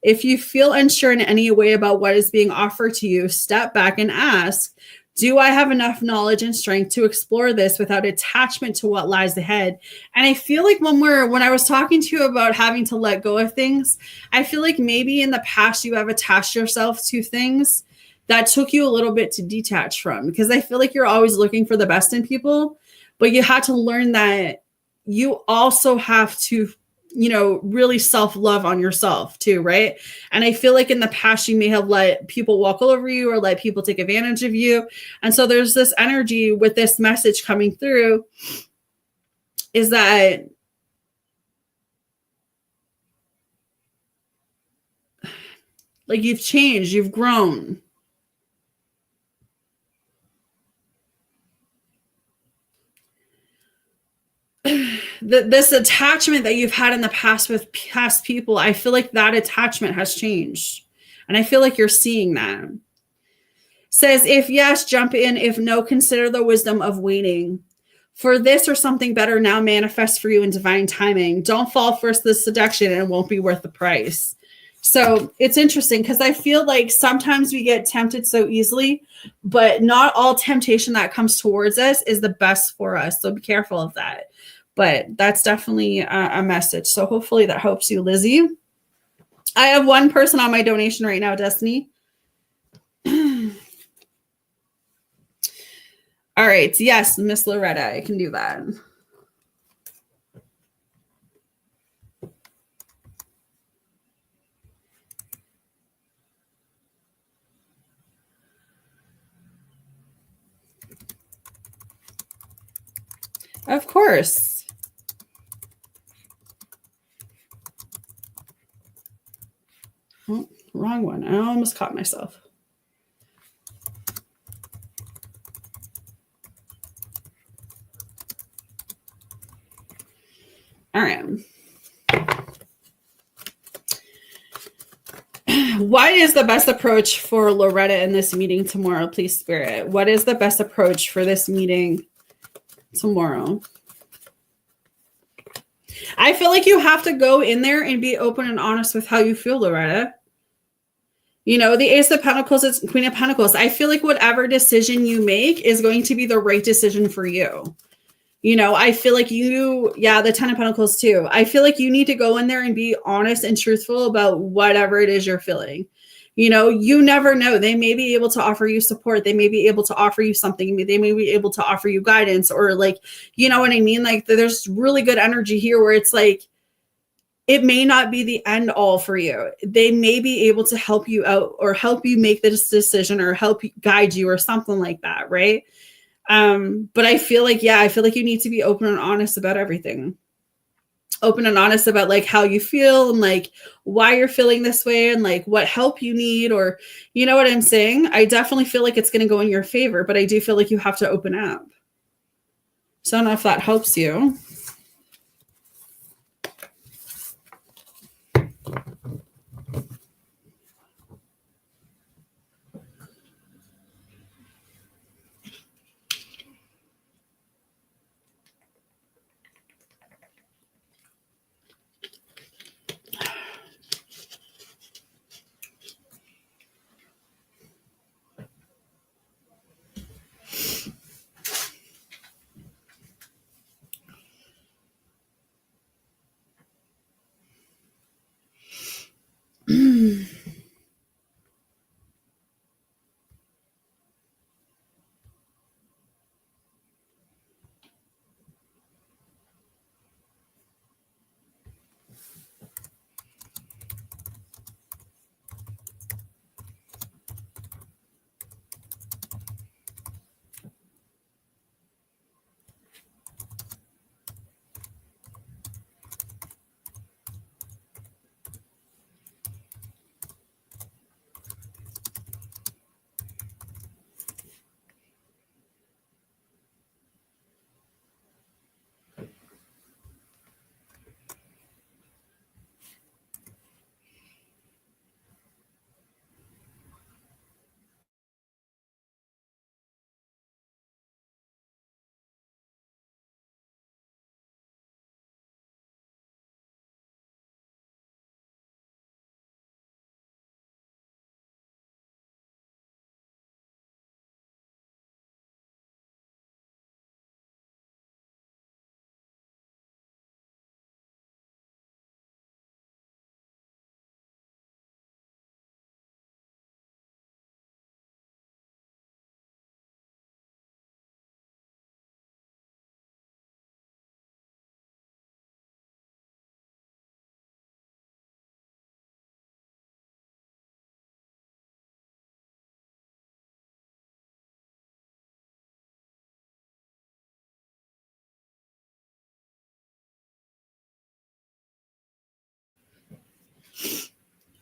If you feel unsure in any way about what is being offered to you, step back and ask, do I have enough knowledge and strength to explore this without attachment to what lies ahead? And I feel like when I was talking to you about having to let go of things, I feel like maybe in the past you have attached yourself to things that took you a little bit to detach from, because I feel like you're always looking for the best in people, but you had to learn that you also have to, you know, really self-love on yourself too, right? And I feel like in the past you may have let people walk all over you or let people take advantage of you. And so there's this energy with this message coming through is that like you've changed, you've grown. This attachment that you've had in the past with past people, I feel like that attachment has changed. And I feel like you're seeing that. Says, if yes, jump in. If no, consider the wisdom of waiting. For this or something better now manifests for you in divine timing. Don't fall for the seduction and it won't be worth the price. So it's interesting because I feel like sometimes we get tempted so easily, but not all temptation that comes towards us is the best for us. So be careful of that. But that's definitely a message. So hopefully that helps you, Lizzie. I have one person on my donation right now, Destiny. All right. Yes, Miss Loretta, I can do that. Of course. Oh, wrong one. I almost caught myself. All right. What is the best approach for Loretta in this meeting tomorrow, please, Spirit? What is the best approach for this meeting tomorrow? I feel like you have to go in there and be open and honest with how you feel, Loretta. The Ace of Pentacles is Queen of Pentacles. I feel like whatever decision you make is going to be the right decision for you. I feel like the Ten of Pentacles too. I feel like you need to go in there and be honest and truthful about whatever it is you're feeling. You never know. They may be able to offer you support. They may be able to offer you something. They may be able to offer you guidance, or like, you know what I mean? Like there's really good energy here where it's like, it may not be the end all for you. They may be able to help you out or help you make this decision or help guide you or something like that. Right. But I feel like you need to be open and honest about everything. Open and honest about like how you feel and like why you're feeling this way and like what help you need, or you know what I'm saying? I definitely feel like it's going to go in your favor, but I do feel like you have to open up. So I don't know if that helps you.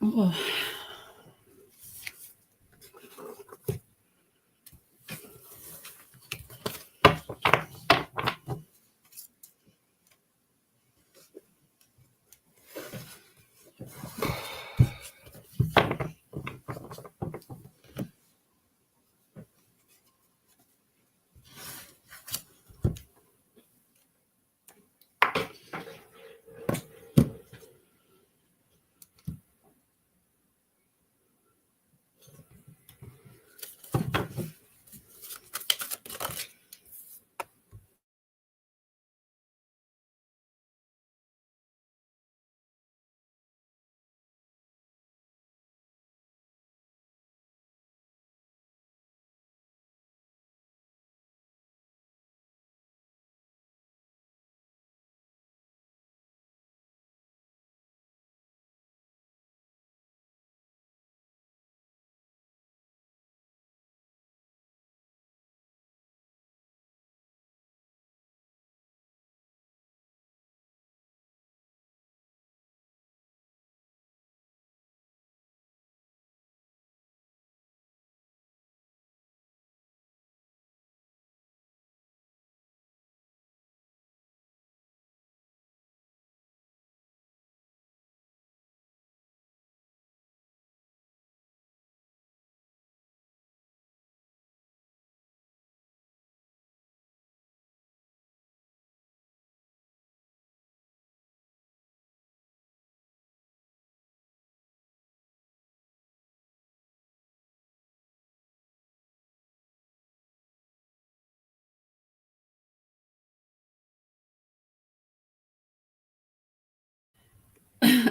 Oh.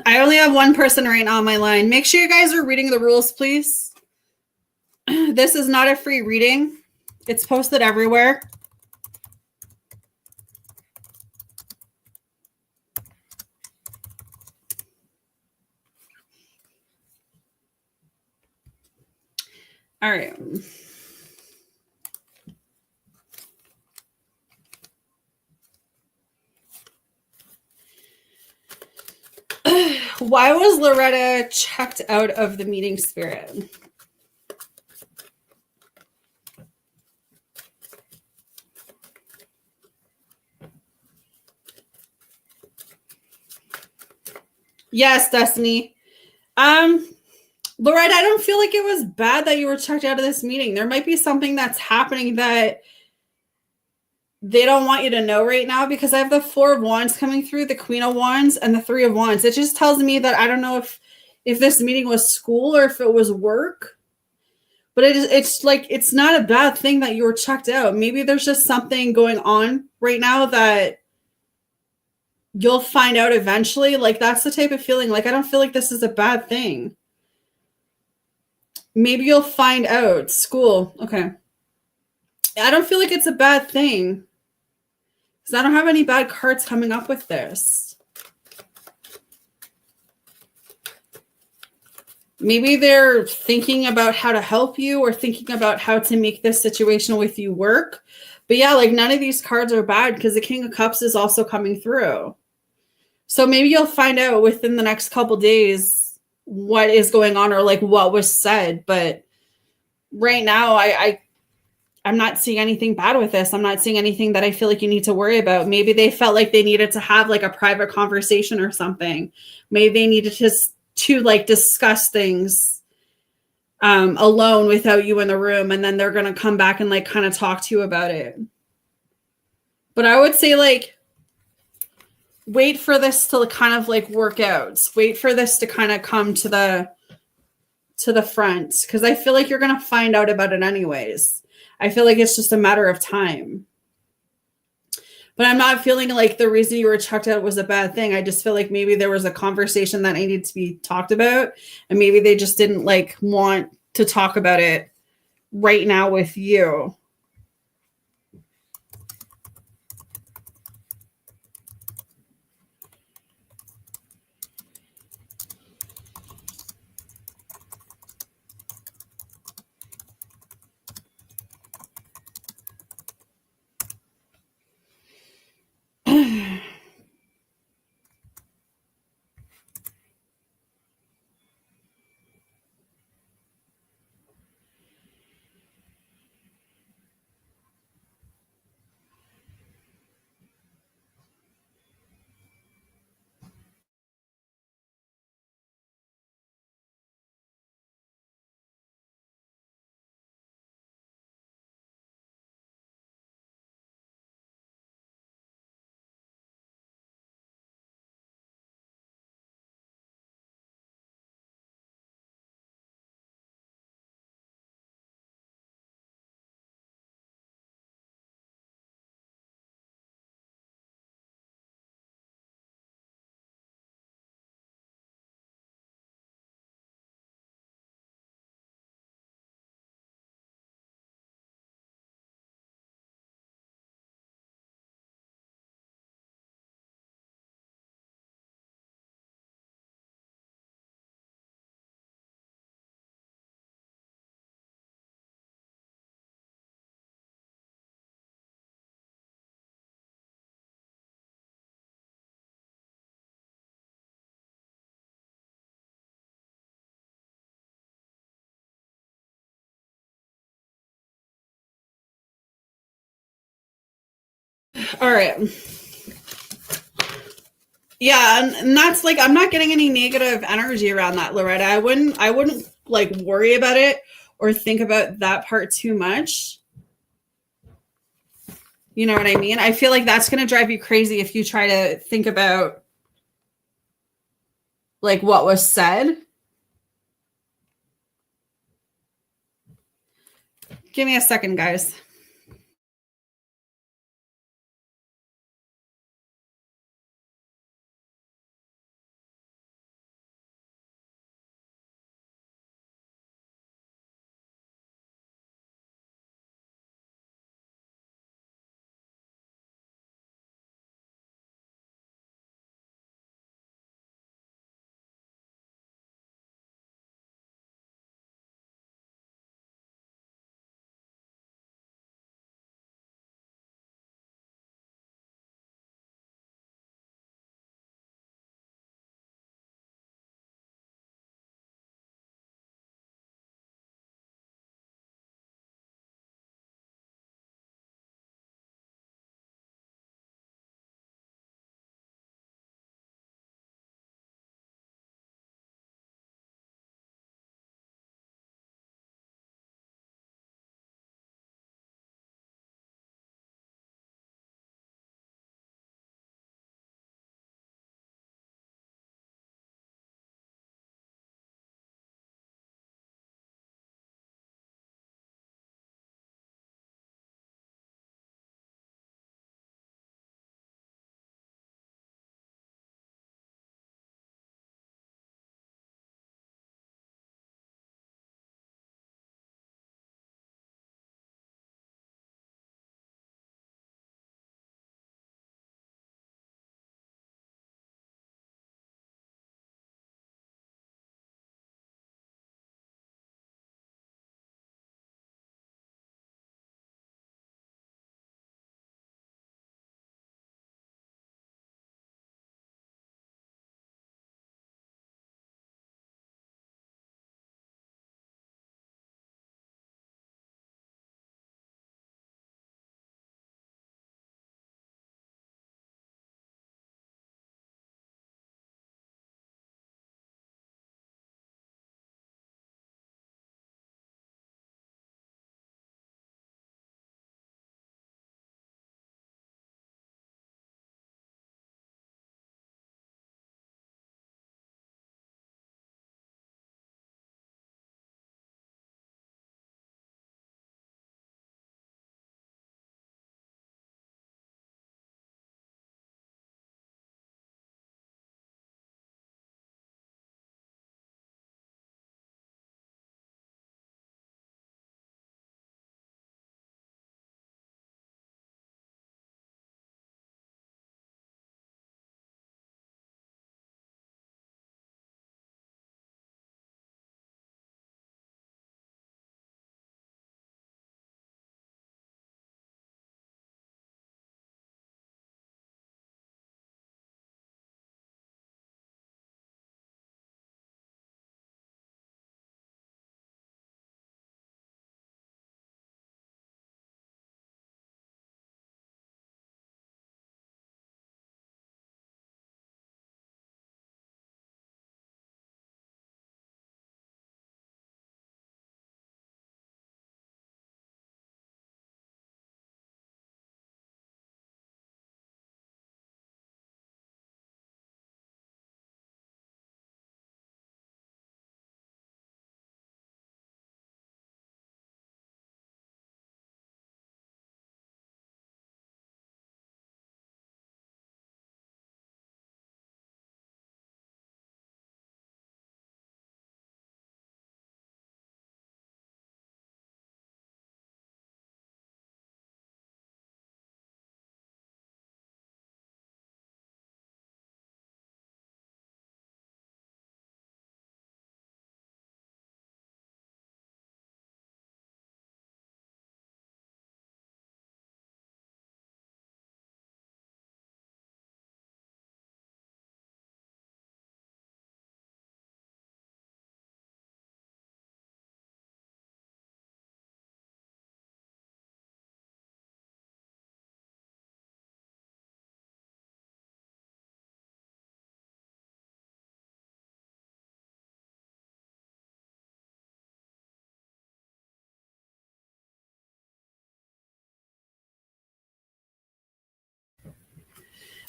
I only have one person right now on my line. Make sure you guys are reading the rules, please. This is not a free reading. It's posted everywhere. All right. Why was Loretta checked out of the meeting, Spirit? Yes, Destiny. Loretta, I don't feel like it was bad that you were checked out of this meeting. There might be something that's happening that they don't want you to know right now, because I have the Four of Wands coming through, the Queen of Wands, and the Three of Wands. It just tells me that I don't know if this meeting was school or if it was work, but it's like, it's not a bad thing that you were checked out. Maybe there's just something going on right now that you'll find out eventually. Like, that's the type of feeling. Like, I don't feel like this is a bad thing. Maybe you'll find out. School. Okay. I don't feel like it's a bad thing, because I don't have any bad cards coming up with this. Maybe they're thinking about how to help you or thinking about how to make this situation with you work. But yeah, like, none of these cards are bad, because the King of Cups is also coming through. So maybe you'll find out within the next couple days what is going on, or like what was said. But right now, I'm not seeing anything bad with this. I'm not seeing anything that I feel like you need to worry about. Maybe they felt like they needed to have like a private conversation or something. Maybe they needed to like discuss things alone without you in the room, and then they're going to come back and like kind of talk to you about it. But I would say, like, wait for this to kind of like work out. Wait for this to kind of come to the front, because I feel like you're going to find out about it anyways. I feel like it's just a matter of time. But I'm not feeling like the reason you were checked out was a bad thing. I just feel like maybe there was a conversation that needed to be talked about, and maybe they just didn't like want to talk about it right now with you. All right. Yeah, and that's like, I'm not getting any negative energy around that, Loretta. I wouldn't like worry about it or think about that part too much. You know what I mean? I feel like that's going to drive you crazy if you try to think about like what was said. Give me a second, guys.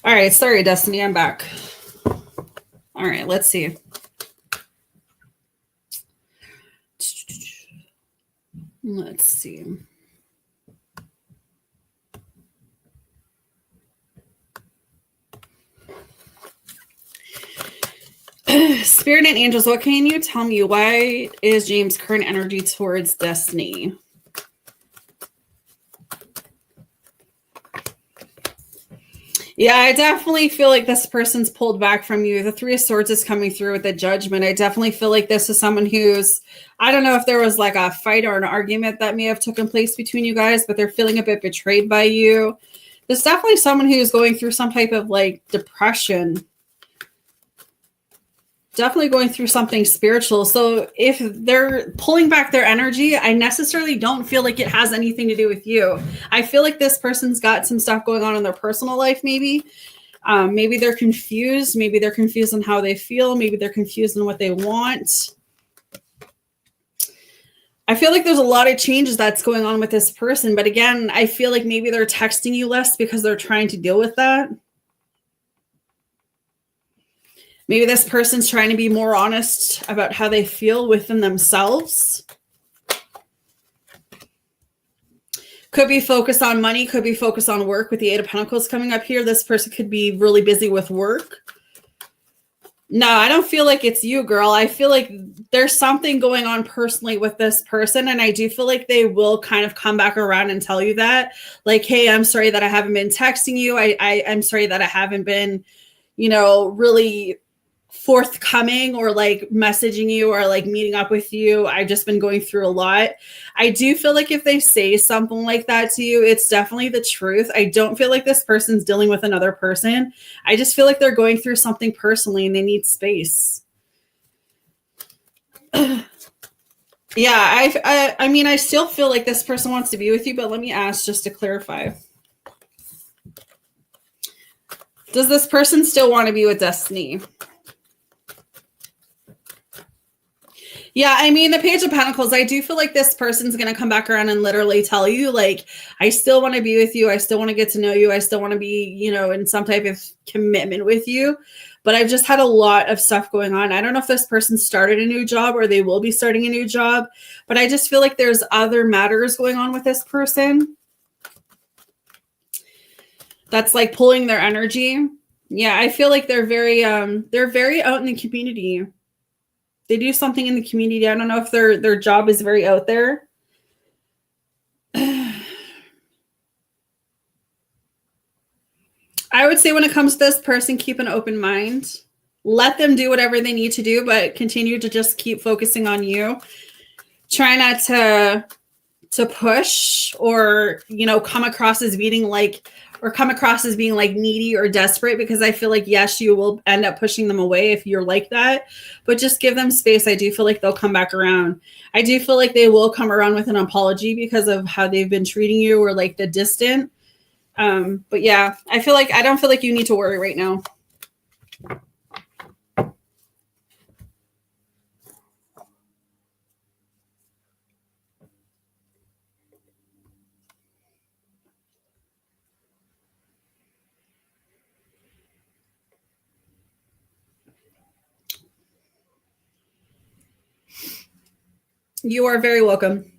All right, sorry, Destiny, I'm back. All right, let's see. Let's see. Spirit and angels, what can you tell me? Why is James' current energy towards Destiny? Yeah, I definitely feel like this person's pulled back from you. The Three of Swords is coming through with the Judgment. I definitely feel like this is someone who's, I don't know if there was like a fight or an argument that may have taken place between you guys, but they're feeling a bit betrayed by you. There's definitely someone who's going through some type of like depression. Definitely going through something spiritual. So if they're pulling back their energy, I necessarily don't feel like it has anything to do with you. I feel like this person's got some stuff going on in their personal life, maybe. Maybe they're confused. Maybe they're confused on how they feel. Maybe they're confused on what they want. I feel like there's a lot of changes that's going on with this person. But again, I feel like maybe they're texting you less because they're trying to deal with that. Maybe this person's trying to be more honest about how they feel within themselves. Could be focused on money, could be focused on work with the Eight of Pentacles coming up here. This person could be really busy with work. No, I don't feel like it's you, girl. I feel like there's something going on personally with this person. And I do feel like they will kind of come back around and tell you that. Like, hey, I'm sorry that I haven't been texting you. I'm sorry that I haven't been, really forthcoming or like messaging you or like meeting up with you. I've just been going through a lot. I do feel like if they say something like that to you, it's definitely the truth. I don't feel like this person's dealing with another person. I just feel like they're going through something personally and they need space. Yeah, I mean, I still feel like this person wants to be with you, but let me ask just to clarify. Does this person still want to be with Destiny? Yeah, I mean, the Page of Pentacles, I do feel like this person's going to come back around and literally tell you, like, I still want to be with you. I still want to get to know you. I still want to be, in some type of commitment with you. But I've just had a lot of stuff going on. I don't know if this person started a new job or they will be starting a new job, but I just feel like there's other matters going on with this person that's like pulling their energy. Yeah, I feel like they're very out in the community. They do something in the community. I don't know if their job is very out there. I would say when it comes to this person, keep an open mind. Let them do whatever they need to do, but continue to just keep focusing on you. Try not to push or, come across as being like needy or desperate, because I feel like, yes, you will end up pushing them away if you're like that, but just give them space. I do feel like they'll come back around. I do feel like they will come around with an apology because of how they've been treating you or like the distant. But yeah, I don't feel like you need to worry right now. You are very welcome.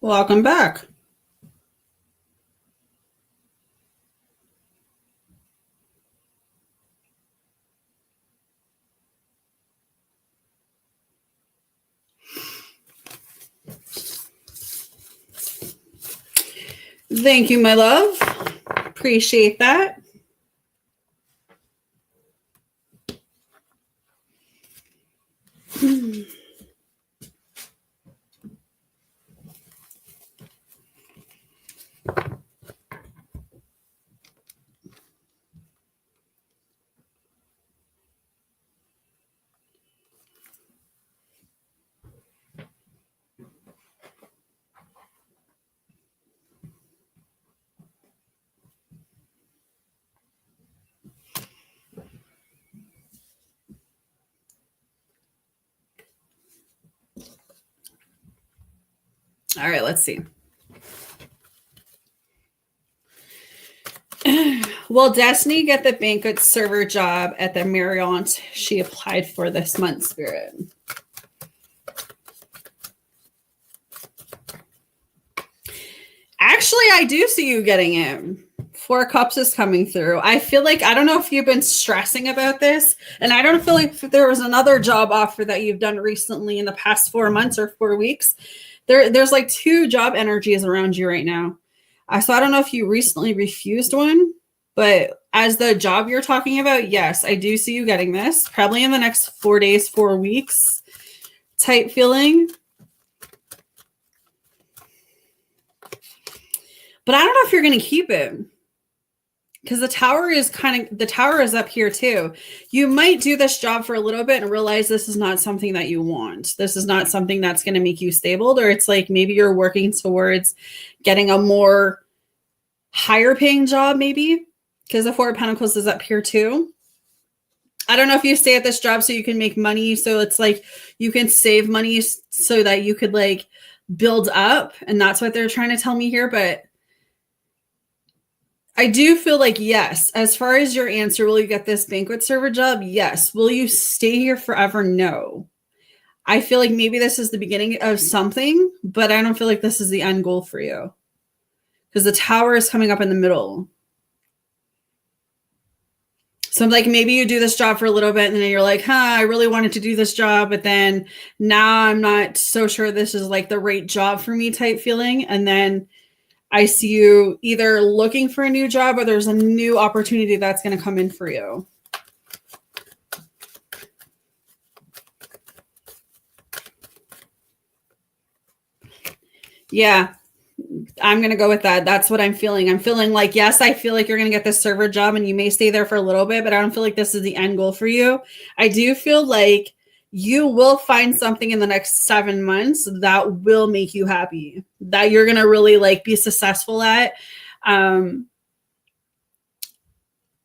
Welcome back. Thank you, my love. Appreciate that. All right, let's see. Will Destiny get the banquet server job at the Marriott she applied for this month, Spirit? Actually, I do see you getting it. 4 cups is coming through. I feel like, I don't know if you've been stressing about this, and I don't feel like if there was another job offer that you've done recently in the past 4 months or 4 weeks. There's like 2 job energies around you right now. So I don't know if you recently refused one, but as the job you're talking about, yes, I do see you getting this probably in the next 4 days, 4 weeks type feeling. But I don't know if you're going to keep it, because the tower is up here too. You might do this job for a little bit and realize this is not something that you want. This is not something that's going to make you stable, or it's like maybe you're working towards getting a more higher paying job, maybe, because the 4 of Pentacles is up here too. I don't know if you stay at this job so you can make money, so it's like you can save money so that you could like build up, and that's what they're trying to tell me here. But I do feel like, yes, as far as your answer, will you get this banquet server job? Yes. Will you stay here forever? No. I feel like maybe this is the beginning of something, but I don't feel like this is the end goal for you, because the tower is coming up in the middle. So like maybe you do this job for a little bit and then you're like, I really wanted to do this job, but then now I'm not so sure this is like the right job for me type feeling. And then I see you either looking for a new job or there's a new opportunity that's going to come in for you. Yeah, I'm going to go with that. That's what I'm feeling. I'm feeling like, yes, I feel like you're going to get this server job and you may stay there for a little bit, but I don't feel like this is the end goal for you. I do feel like you will find something in the next 7 months that will make you happy, that you're going to really like be successful at.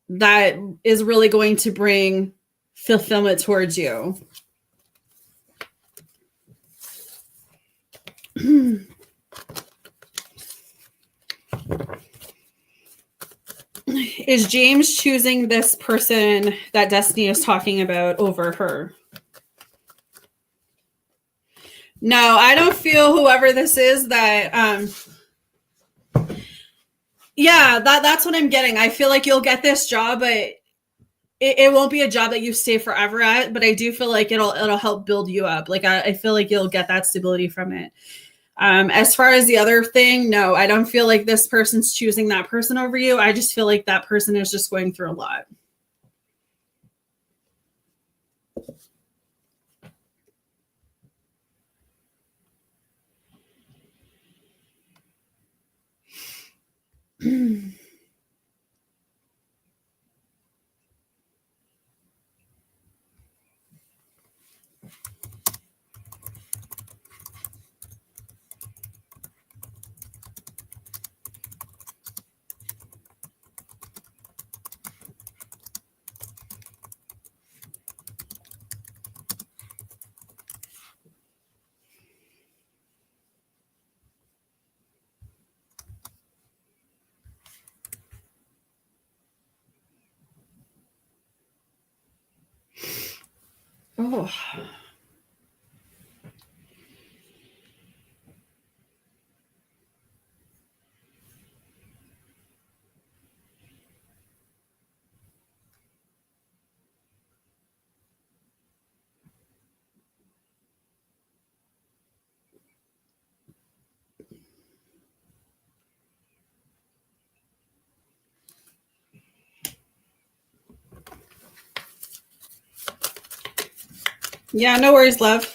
That is really going to bring fulfillment towards you. Is James choosing this person that Destiny is talking about over her? No, I don't feel whoever this is that yeah, that's what I'm getting. I feel like you'll get this job, but it won't be a job that you stay forever at, but I do feel like it'll help build you up. Like I feel like you'll get that stability from it. As far as the other thing, no, I don't feel like this person's choosing that person over you. I just feel like that person is just going through a lot. Oh. Yeah, no worries, love.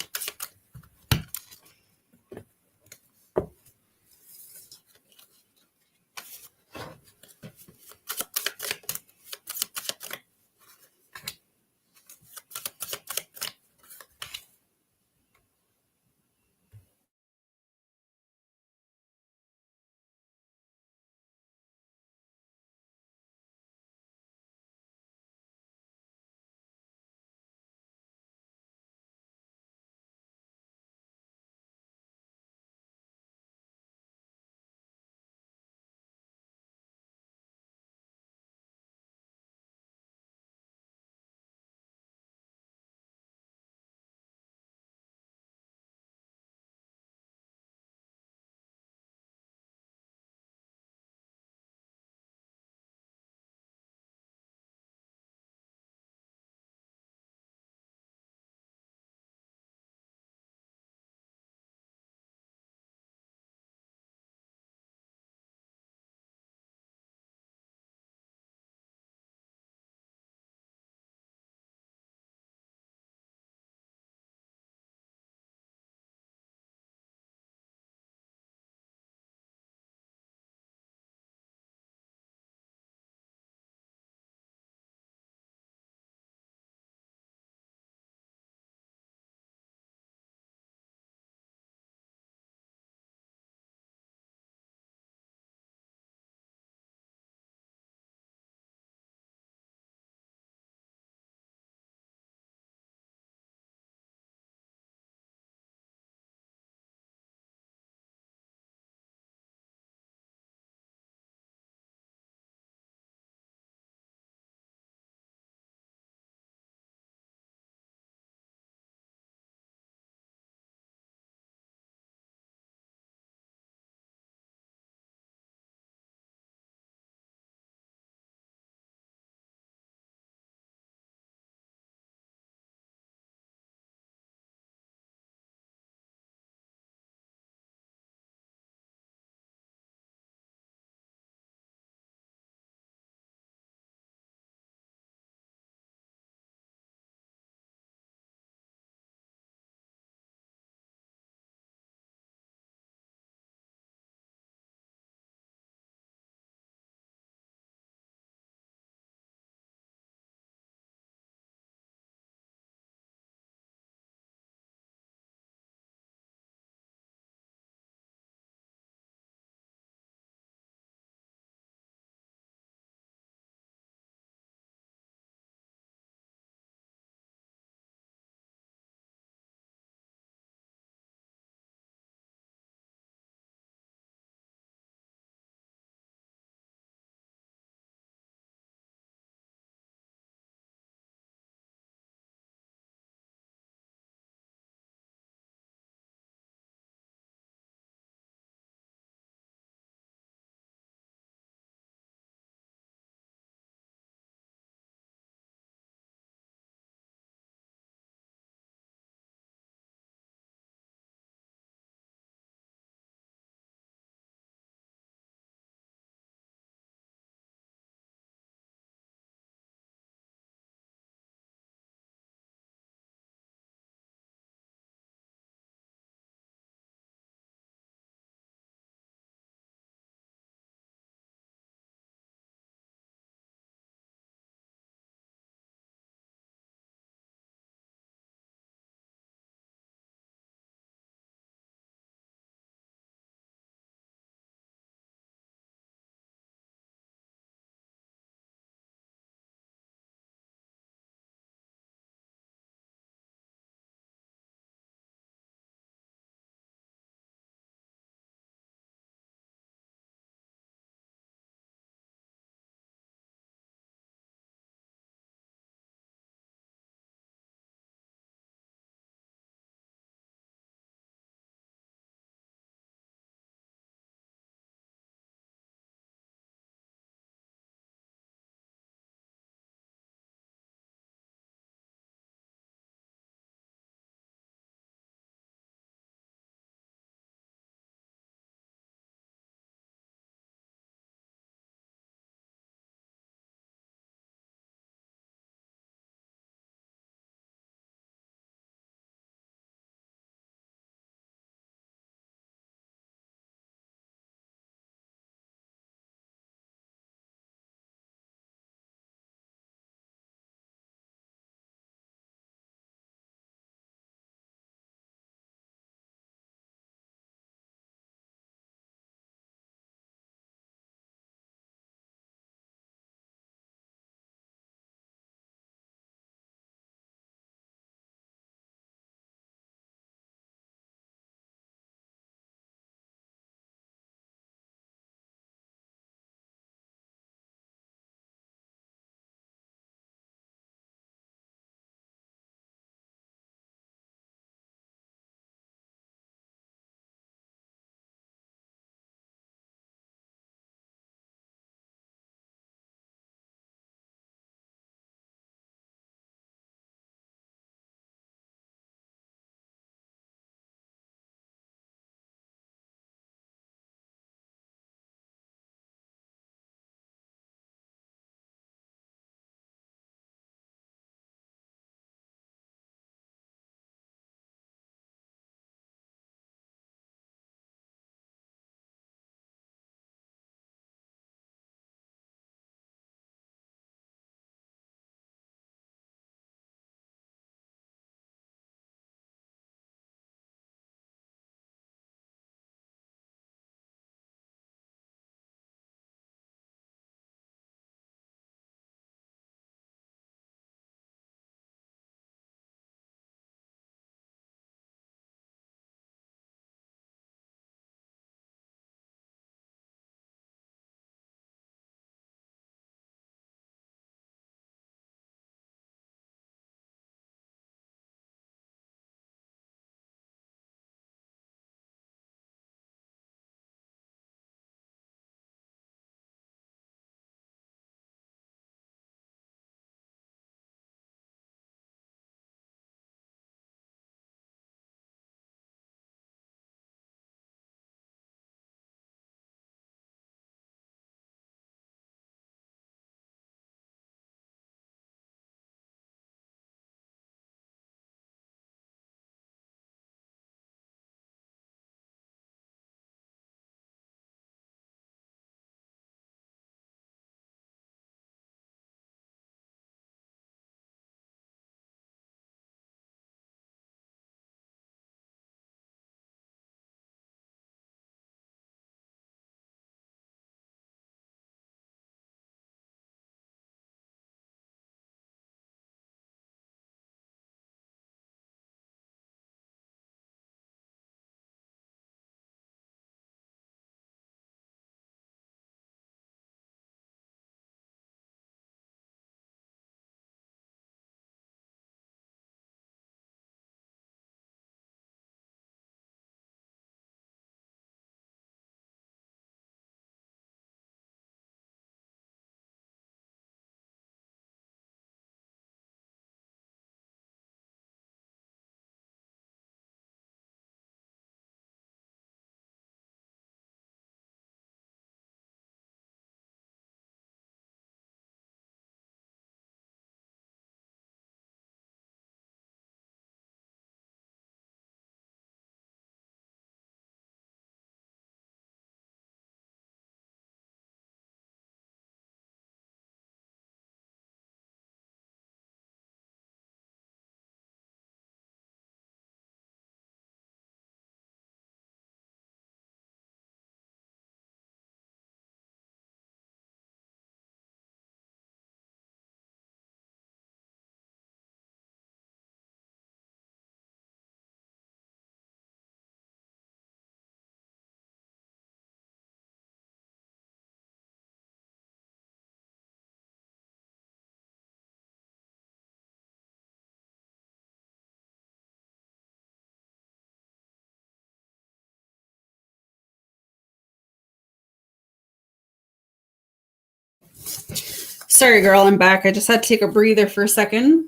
Sorry, girl, I'm back. I just had to take a breather for a second.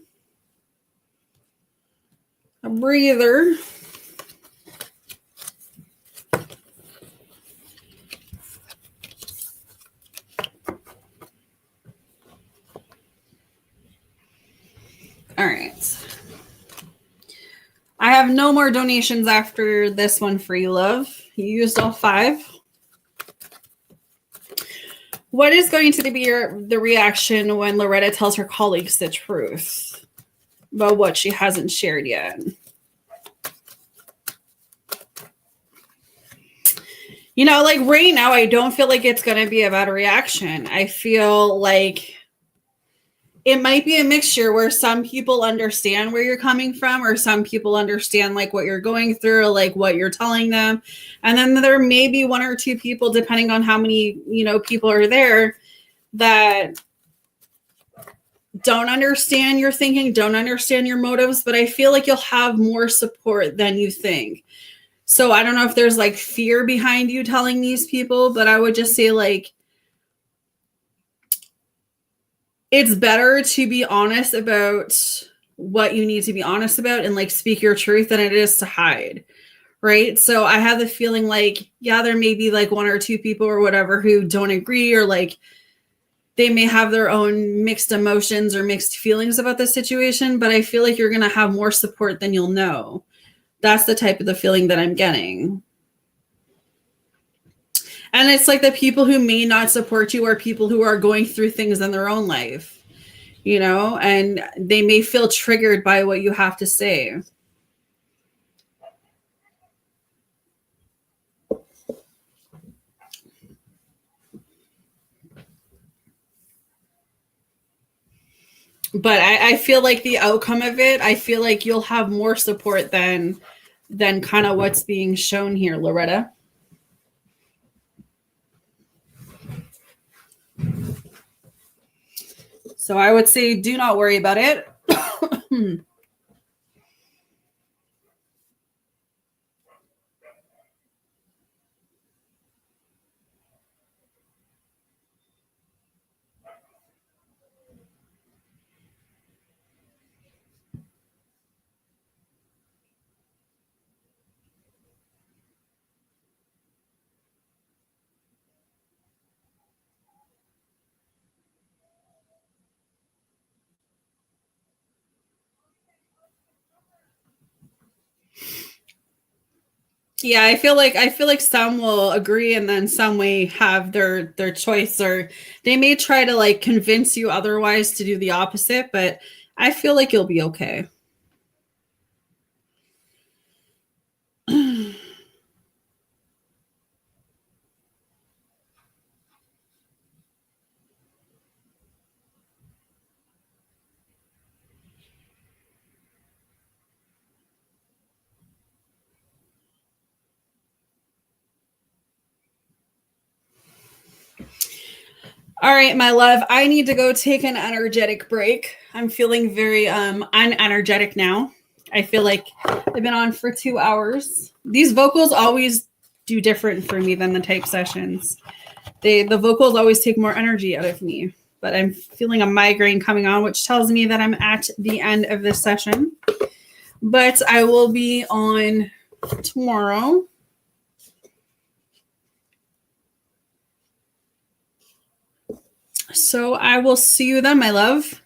A breather. All right. I have no more donations after this one for you, love. You used all 5. What is going to be the reaction when Loretta tells her colleagues the truth about what she hasn't shared yet? You know, like right now, I don't feel like it's going to be a bad reaction. I feel like it might be a mixture where some people understand where you're coming from, or some people understand like what you're going through, like what you're telling them. And then there may be 1 or 2 people, depending on how many, people are there, that don't understand your thinking, don't understand your motives. But I feel like you'll have more support than you think. So I don't know if there's like fear behind you telling these people, but I would just say like, it's better to be honest about what you need to be honest about and like speak your truth than it is to hide. Right. So I have the feeling like, yeah, there may be like 1 or 2 people or whatever who don't agree, or like they may have their own mixed emotions or mixed feelings about the situation, but I feel like you're going to have more support than you'll know. That's the type of the feeling that I'm getting. And it's like the people who may not support you are people who are going through things in their own life, and they may feel triggered by what you have to say. But I feel like the outcome of it, I feel like you'll have more support than kind of what's being shown here, Loretta. So I would say do not worry about it. Yeah, I feel like some will agree and then some may have their choice, or they may try to like convince you otherwise to do the opposite, but I feel like you'll be okay. All right, my love, I need to go take an energetic break. I'm feeling very unenergetic now. I feel like I've been on for 2 hours. These vocals always do different for me than the type sessions. The vocals always take more energy out of me, but I'm feeling a migraine coming on, which tells me that I'm at the end of this session. But I will be on tomorrow. So I will see you then, my love.